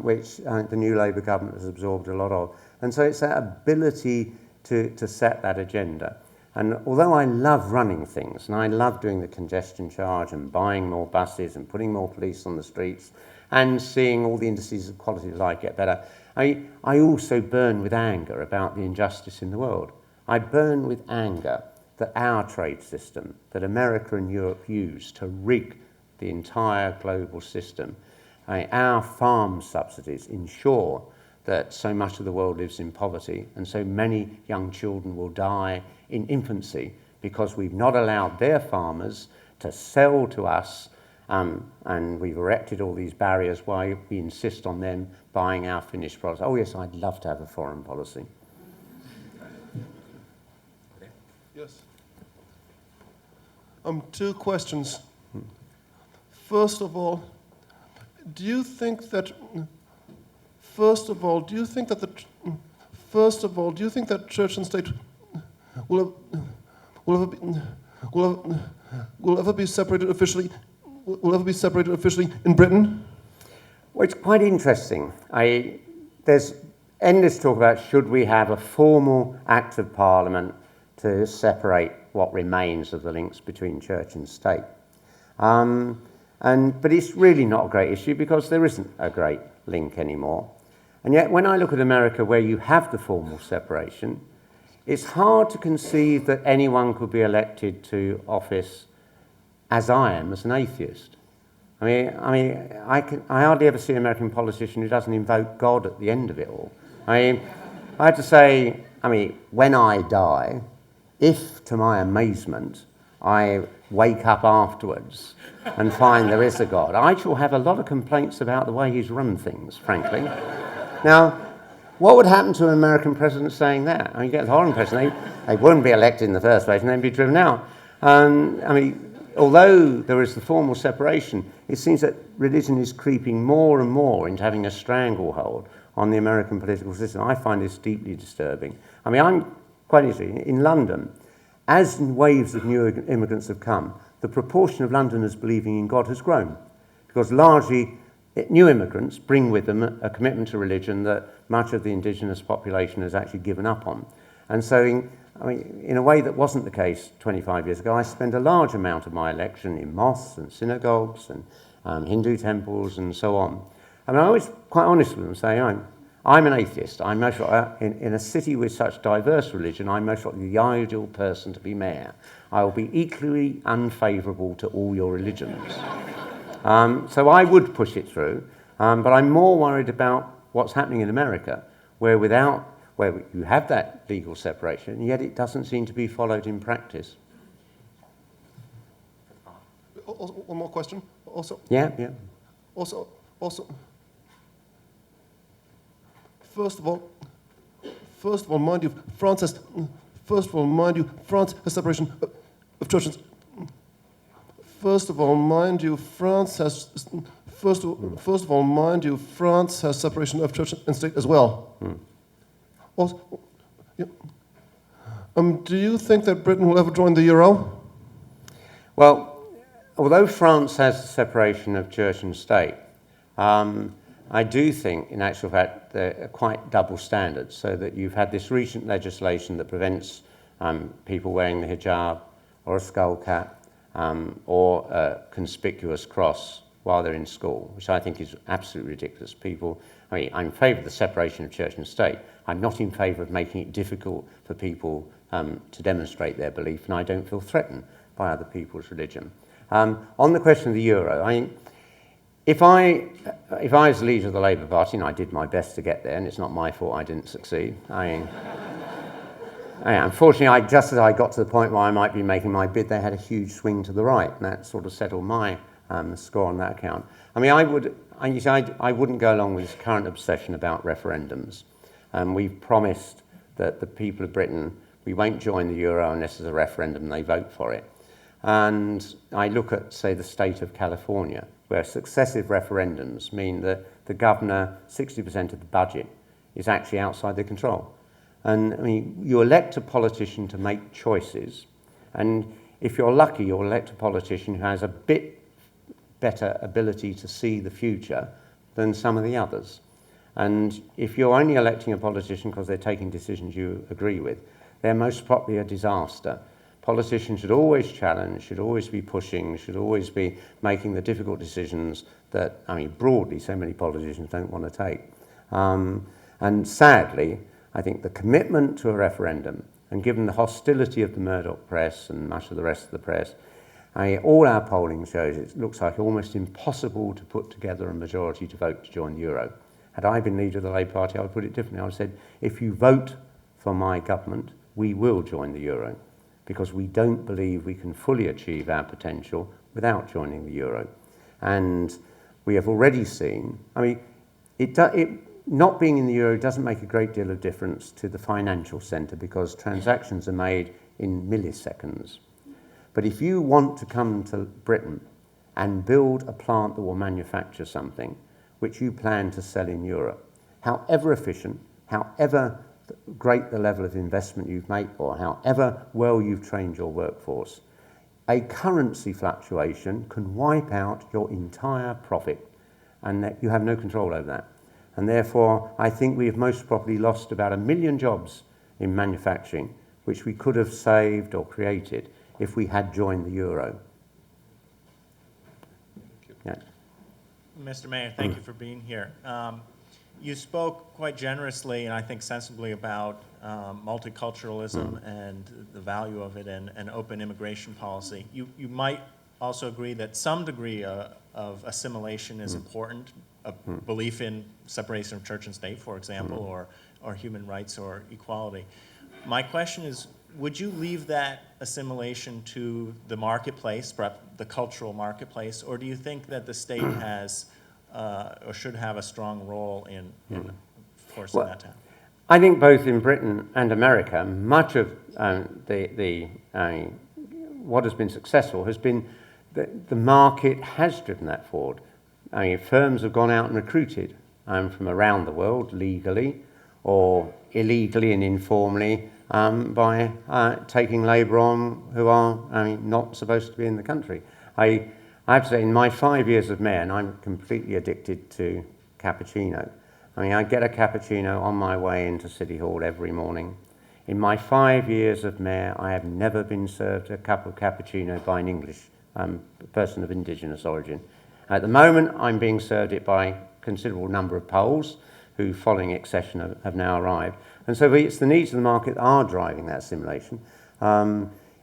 which the new Labour government has absorbed a lot of. And so it's that ability to set that agenda. And although I love running things, and I love doing the congestion charge and buying more buses and putting more police on the streets and seeing all the indices of quality of life get better, I also burn with anger about the injustice in the world. I burn with anger that our trade system, that America and Europe use to rig the entire global system, our farm subsidies ensure that so much of the world lives in poverty and so many young children will die in infancy because we've not allowed their farmers to sell to us, and we've erected all these barriers while we insist on them buying our finished products. Oh yes, I'd love to have a foreign policy. Yes. Two questions. First of all, do you think that church and state will ever be separated officially in Britain? Well, it's quite interesting. There's endless talk about should we have a formal act of Parliament to separate what remains of the links between church and state. But it's really not a great issue because there isn't a great link anymore. And yet when I look at America where you have the formal separation, it's hard to conceive that anyone could be elected to office as I am, as an atheist. I hardly ever see an American politician who doesn't invoke God at the end of it all. I have to say, when I die, if to my amazement I wake up afterwards and find there is a God, I shall have a lot of complaints about the way he's run things, frankly. Now, what would happen to an American president saying that? You get the foreign president, they wouldn't be elected in the first place and they'd be driven out. Although there is the formal separation, it seems that religion is creeping more and more into having a stranglehold on the American political system. I find this deeply disturbing. I'm quite interested. In London, as waves of new immigrants have come, the proportion of Londoners believing in God has grown, because largely new immigrants bring with them a commitment to religion that much of the indigenous population has actually given up on. And so in a way that wasn't the case 25 years ago, I spent a large amount of my election in mosques and synagogues and Hindu temples and so on. I was quite honest with them, saying, I'm an atheist. I'm most in a city with such diverse religion, I'm most likely the ideal person to be mayor. I will be equally unfavourable to all your religions. So I would push it through, but I'm more worried about what's happening in America, where you have that legal separation, yet it doesn't seem to be followed in practice. Also, one more question. Yeah. Also, first of all, mind you, France has separation of church and state. First of all, mind you, France has separation of church and state as well. Also, yeah. Do you think that Britain will ever join the euro? Well, although France has the separation of church and state, I do think, in actual fact, they're quite double standards, so that you've had this recent legislation that prevents people wearing the hijab or a skull cap or a conspicuous cross while they're in school, which I think is absolutely ridiculous. I'm in favour of the separation of church and state. I'm not in favour of making it difficult for people to demonstrate their belief, and I don't feel threatened by other people's religion. On the question of the euro, if I was the leader of the Labour Party, and I did my best to get there, and it's not my fault I didn't succeed. Unfortunately, just as I got to the point where I might be making my bid, they had a huge swing to the right, and that sort of settled my score on that account. I wouldn't go along with this current obsession about referendums. We've promised that the people of Britain, we won't join the euro unless there's a referendum and they vote for it. And I look at, say, the state of California, where successive referendums mean that the governor, 60% of the budget is actually outside their control. And you elect a politician to make choices, and if you're lucky, you'll elect a politician who has a bit better ability to see the future than some of the others. And if you're only electing a politician because they're taking decisions you agree with, they're most probably a disaster. Politicians should always challenge, should always be pushing, should always be making the difficult decisions that, broadly, so many politicians don't want to take. And sadly, I think the commitment to a referendum, and given the hostility of the Murdoch press and much of the rest of the press, all our polling shows it looks like almost impossible to put together a majority to vote to join the euro. Had I been leader of the Labour Party, I would put it differently. I would have said, if you vote for my government, we will join the euro, because we don't believe we can fully achieve our potential without joining the euro. And we have already seen, not being in the euro doesn't make a great deal of difference to the financial centre, because transactions are made in milliseconds. But if you want to come to Britain and build a plant that will manufacture something which you plan to sell in Europe, however efficient, however great the level of investment you've made, or however well you've trained your workforce, a currency fluctuation can wipe out your entire profit, and that you have no control over that. And therefore, I think we have most probably lost about 1 million jobs in manufacturing, which we could have saved or created if we had joined the euro. Yeah. Mr. Mayor, thank you for being here. You spoke quite generously and I think sensibly about multiculturalism and the value of it, and open immigration policy. You might also agree that some degree of assimilation is important, a belief in separation of church and state, for example, or human rights or equality. My question is, would you leave that assimilation to the marketplace, perhaps the cultural marketplace, or do you think that the state has or should have a strong role in forcing that down? I think both in Britain and America, much of what has been successful has been that the market has driven that forward. Firms have gone out and recruited from around the world, legally or illegally and informally, by taking labour on who are not supposed to be in the country. I have to say, in my 5 years of mayor, and I'm completely addicted to cappuccino. I get a cappuccino on my way into City Hall every morning. In my 5 years of mayor, I have never been served a cup of cappuccino by an English person of indigenous origin. At the moment, I'm being served it by a considerable number of Poles who, following accession, have now arrived. And so it's the needs of the market that are driving that assimilation.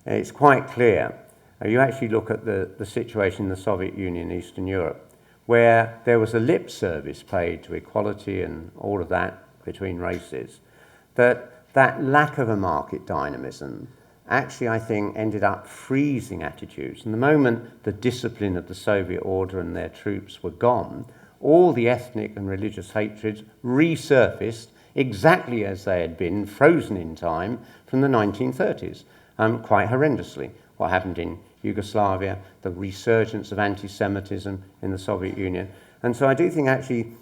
It's quite clear. You actually look at the situation in the Soviet Union, Eastern Europe, where there was a lip service paid to equality and all of that between races, that lack of a market dynamism actually, I think, ended up freezing attitudes. And the moment the discipline of the Soviet order and their troops were gone, all the ethnic and religious hatreds resurfaced exactly as they had been frozen in time from the 1930s, quite horrendously. What happened in Yugoslavia, the resurgence of anti-Semitism in the Soviet Union. And so I do think actually,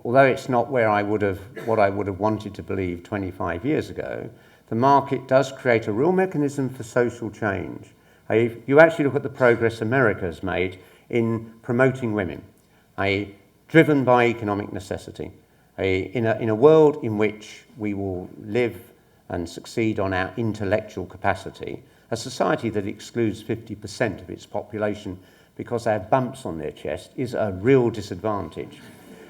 although it's not what I would have wanted to believe 25 years ago, the market does create a real mechanism for social change. If you actually look at the progress America has made in promoting women, driven by economic necessity, in a world in which we will live and succeed on our intellectual capacity, a society that excludes 50% of its population because they have bumps on their chest is a real disadvantage.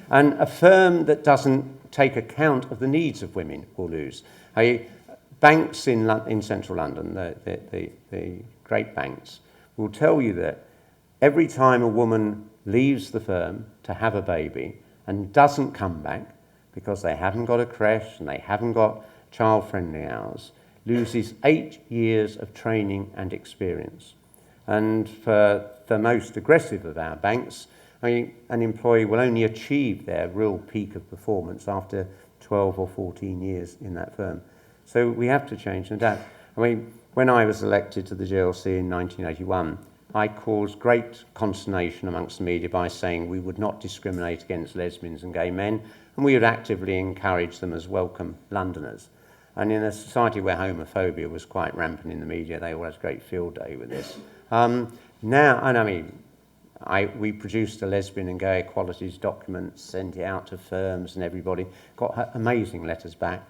And a firm that doesn't take account of the needs of women will lose. Banks in central London, the great banks, will tell you that every time a woman leaves the firm to have a baby and doesn't come back because they haven't got a creche and they haven't got child-friendly hours, loses 8 years of training and experience. And for the most aggressive of our banks, I mean, an employee will only achieve their real peak of performance after 12 or 14 years in that firm. So we have to change and adapt. I mean, when I was elected to the GLC in 1981, I caused great consternation amongst the media by saying we would not discriminate against lesbians and gay men, and we would actively encourage them as welcome Londoners. And in a society where homophobia was quite rampant in the media, they always had a great field day with this. We produced a lesbian and gay equalities document, sent it out to firms and everybody, got amazing letters back.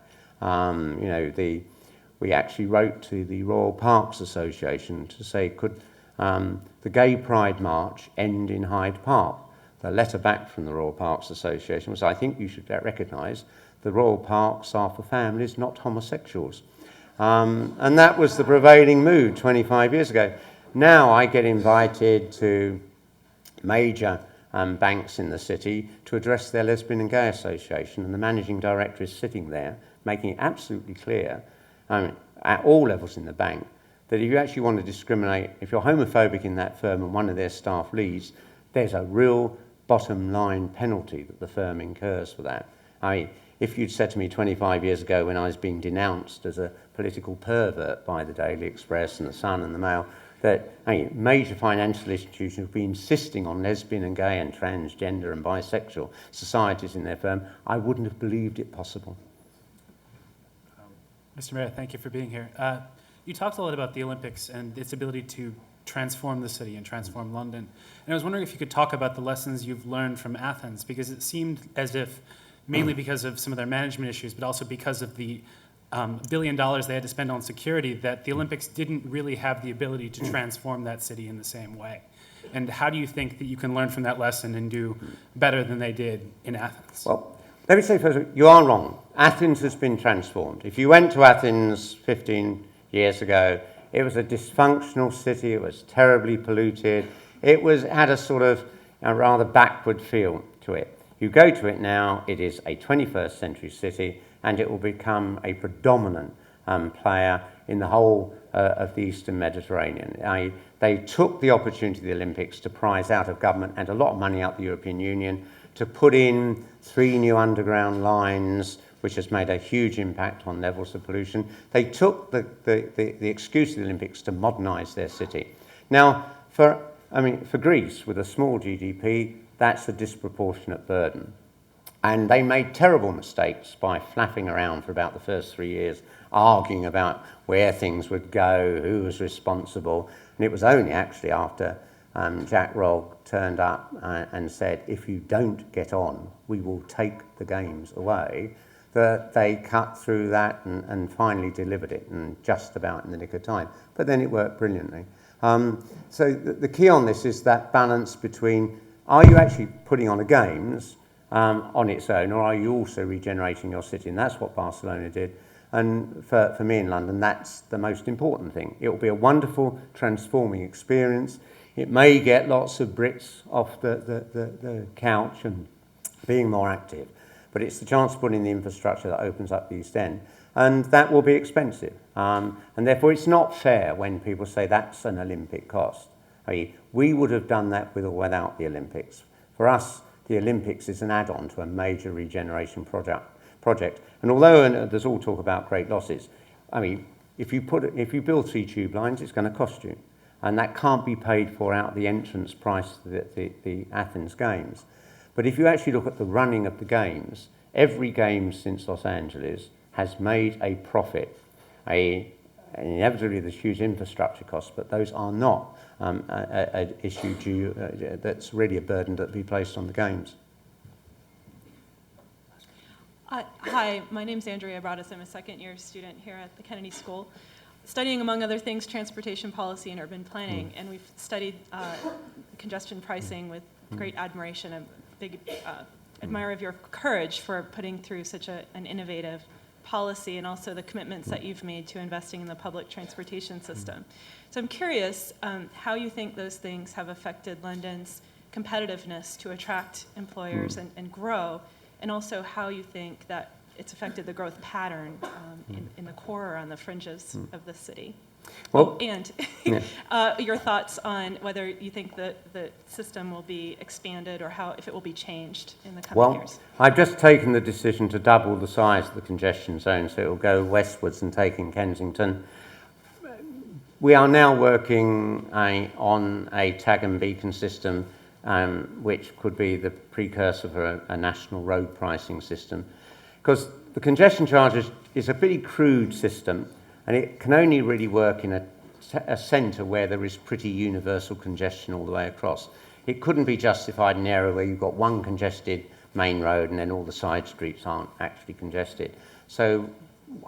We actually wrote to the Royal Parks Association to say, could the Gay Pride March end in Hyde Park? The letter back from the Royal Parks Association was, I think you should recognise the Royal Parks are for families, not homosexuals. And that was the prevailing mood 25 years ago. Now I get invited to major banks in the city to address their lesbian and gay association, and the managing director is sitting there making it absolutely clear at all levels in the bank that if you actually want to discriminate, if you're homophobic in that firm and one of their staff leaves, there's a real bottom line penalty that the firm incurs for that. I mean, if you'd said to me 25 years ago when I was being denounced as a political pervert by the Daily Express and the Sun and the Mail, that major financial institutions would be insisting on lesbian and gay and transgender and bisexual societies in their firm, I wouldn't have believed it possible. Mr. Mayor, thank you for being here. You talked a lot about the Olympics and its ability to transform the city and transform London. And I was wondering if you could talk about the lessons you've learned from Athens, because it seemed as if, mainly because of some of their management issues, but also because of the $1 billion they had to spend on security, that the Olympics didn't really have the ability to transform that city in the same way. And how do you think that you can learn from that lesson and do better than they did in Athens? Well, let me say first, you are wrong. Athens has been transformed. If you went to Athens 15 years ago, it was a dysfunctional city, it was terribly polluted, it had a sort of a rather backward feel to it. You go to it now, it is a 21st century city, and it will become a predominant player in the whole of the Eastern Mediterranean. They took the opportunity of the Olympics to prize out of government and a lot of money out of the European Union to put in 3 new underground lines, which has made a huge impact on levels of pollution. They took the excuse of the Olympics to modernise their city. Now, for Greece, with a small GDP, that's a disproportionate burden. And they made terrible mistakes by flapping around for about the first 3 years, arguing about where things would go, who was responsible. And it was only actually after Jack Rogge turned up and said, if you don't get on, we will take the games away, that they cut through that and finally delivered it, and just about in the nick of time. But then it worked brilliantly. So the key on this is that balance between, are you actually putting on a games on its own, or are you also regenerating your city? And that's what Barcelona did. And for me in London, that's the most important thing. It will be a wonderful transforming experience. It may get lots of Brits off the couch and being more active, but it's the chance of putting the infrastructure that opens up the East End. And that will be expensive. And therefore it's not fair when people say that's an Olympic cost. I mean, we would have done that with or without the Olympics. For us, the Olympics is an add-on to a major regeneration project. And although there's all talk about great losses, I mean, if you build 3 tube lines, it's going to cost you. And that can't be paid for out of the entrance price to the Athens Games. But if you actually look at the running of the Games, every game since Los Angeles has made a profit. Inevitably, there's huge infrastructure costs, but those are not an issue that's really a burden that be placed on the Games. Hi, my name's Andrea Broadus. I'm a second-year student here at the Kennedy School, studying, among other things, transportation policy and urban planning. And we've studied congestion pricing with great admiration. I'm a big admirer of your courage for putting through such an innovative policy and also the commitments that you've made to investing in the public transportation system. So I'm curious how you think those things have affected London's competitiveness to attract employers and grow, and also how you think that it's affected the growth pattern in the core or on the fringes of the city. Well, And your thoughts on whether you think that the system will be expanded or if it will be changed in the coming years. I've just taken the decision to double the size of the congestion zone, so it will go westwards and take in Kensington. We are now working on a tag and beacon system, which could be the precursor for a national road pricing system. Because the congestion charge is a pretty crude system, and it can only really work in a centre where there is pretty universal congestion all the way across. It couldn't be justified in an area where you've got one congested main road and then all the side streets aren't actually congested. So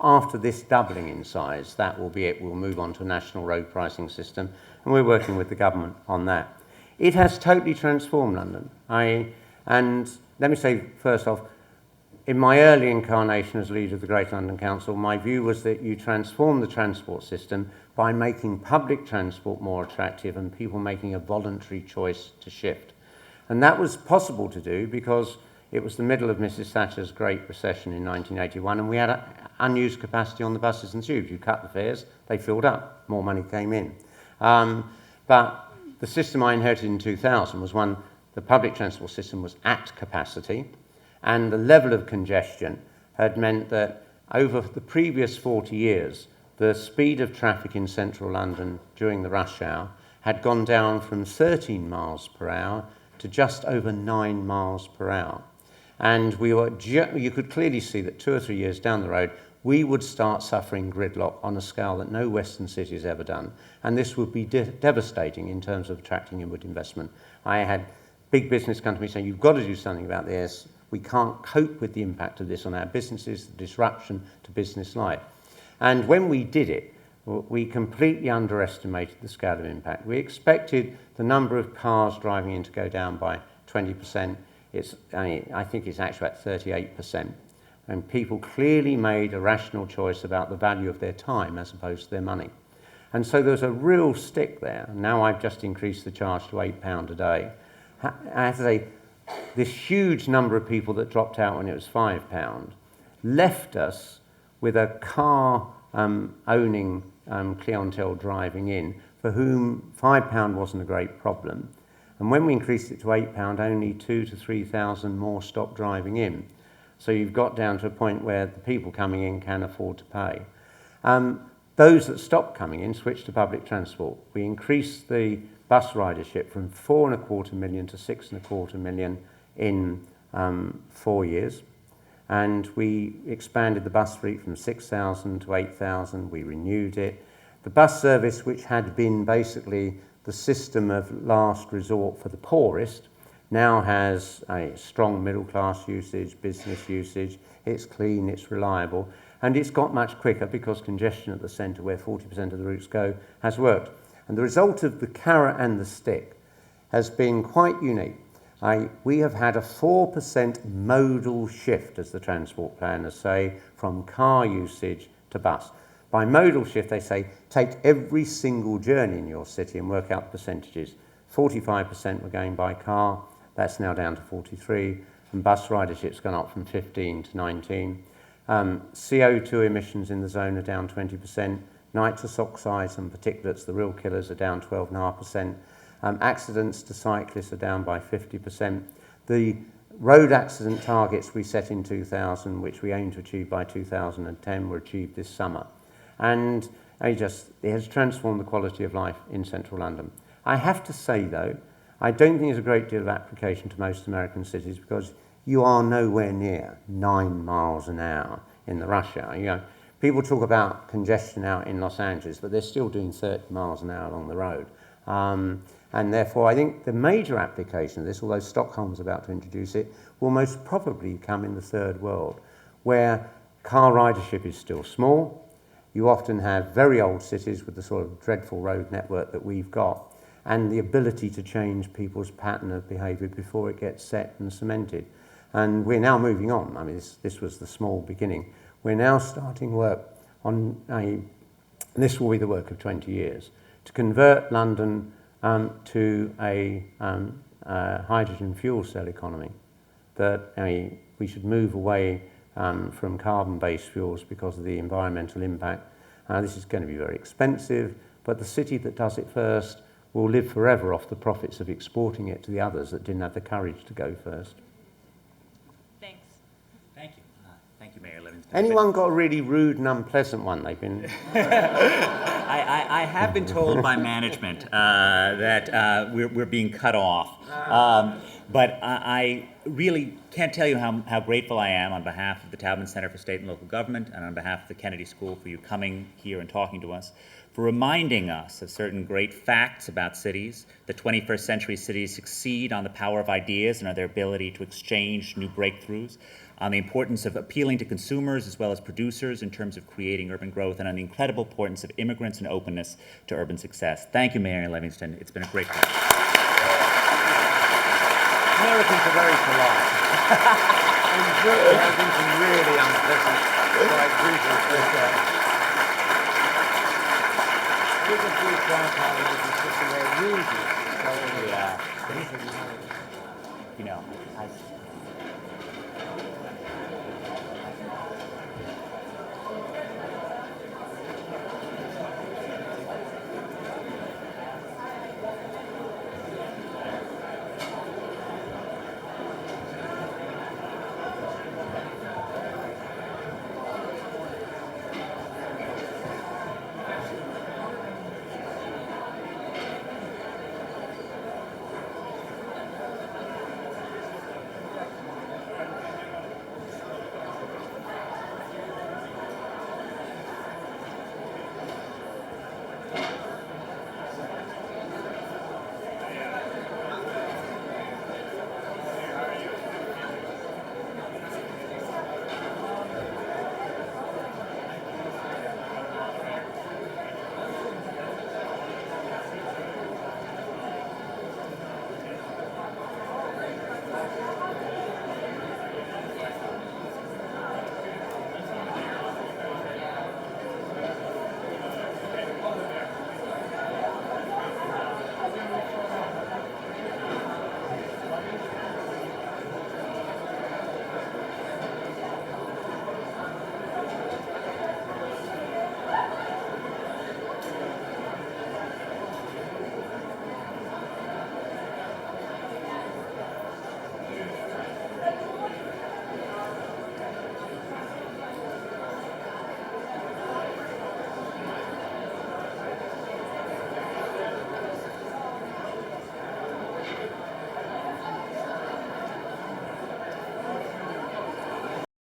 after this doubling in size, that will be it. We'll move on to a national road pricing system, and we're working with the government on that. It has totally transformed London. And let me say first off, in my early incarnation as leader of the Greater London Council, my view was that you transform the transport system by making public transport more attractive and people making a voluntary choice to shift. And that was possible to do because it was the middle of Mrs. Thatcher's Great Recession in 1981, and we had unused capacity on the buses and tubes. You cut the fares, they filled up, more money came in. But the system I inherited in 2000 was one, the public transport system was at capacity, and the level of congestion had meant that over the previous 40 years, the speed of traffic in central London during the rush hour had gone down from 13 miles per hour to just over 9 miles per hour. And you could clearly see that 2 or 3 years down the road, we would start suffering gridlock on a scale that no Western city has ever done. And this would be devastating in terms of attracting inward investment. I had big business come to me saying, you've got to do something about this. We can't cope with the impact of this on our businesses, the disruption to business life. And when we did it, we completely underestimated the scale of impact. We expected the number of cars driving in to go down by 20%. I think it's actually at 38%. And people clearly made a rational choice about the value of their time as opposed to their money. And so there's a real stick there. Now I've just increased the charge to £8 a day. I have to say, this huge number of people that dropped out when it was £5 left us with a car owning clientele driving in for whom £5 wasn't a great problem. And when we increased it to £8, only 2,000 to 3,000 more stopped driving in. So you've got down to a point where the people coming in can afford to pay. Those that stopped coming in switched to public transport. We increased the bus ridership from 4.25 million to 6.25 million in 4 years. And we expanded the bus fleet from 6,000 to 8,000. We renewed it. The bus service, which had been basically the system of last resort for the poorest, now has a strong middle class usage, business usage. It's clean, it's reliable, and it's got much quicker because congestion at the centre, where 40% of the routes go, has worked. And the result of the carrot and the stick has been quite unique. We have had a 4% modal shift, as the transport planners say, from car usage to bus. By modal shift, they say, take every single journey in your city and work out the percentages. 45% were going by car, that's now down to 43, and bus ridership's gone up from 15 to 19. CO2 emissions in the zone are down 20%. Nitrous oxides and particulates, the real killers, are down 12.5%. Accidents to cyclists are down by 50%. The road accident targets we set in 2000, which we aim to achieve by 2010, were achieved this summer. And it has transformed the quality of life in central London. I have to say, though, I don't think there's a great deal of application to most American cities because you are nowhere near 9 miles an hour in the rush hour. You know, people talk about congestion out in Los Angeles, but they're still doing 30 miles an hour along the road. And therefore, I think the major application of this, although Stockholm's about to introduce it, will most probably come in the third world, where car ridership is still small. You often have very old cities with the sort of dreadful road network that we've got, and the ability to change people's pattern of behaviour before it gets set and cemented. And we're now moving on. I mean, this was the small beginning. We're now starting work on this will be the work of 20 years, to convert London to a hydrogen fuel cell economy. That we should move away from carbon-based fuels because of the environmental impact. This is going to be very expensive, but the city that does it first will live forever off the profits of exporting it to the others that didn't have the courage to go first. Thanks. Thank you. Thank you, Mayor Livingston. Anyone got a really rude and unpleasant one they've been... I have been told by management that we're being cut off. But I really can't tell you how grateful I am on behalf of the Taubman Center for State and Local Government and on behalf of the Kennedy School for you coming here and talking to us, for reminding us of certain great facts about cities. The 21st century cities succeed on the power of ideas and on their ability to exchange new breakthroughs, on the importance of appealing to consumers as well as producers in terms of creating urban growth, and on the incredible importance of immigrants and openness to urban success. Thank you, Mayor Livingston. It's been a great pleasure. Americans are very polite. In Britain, I've been some really unpleasant, like greetings with with a few grandparents and sitting there rudely. Yeah. You know,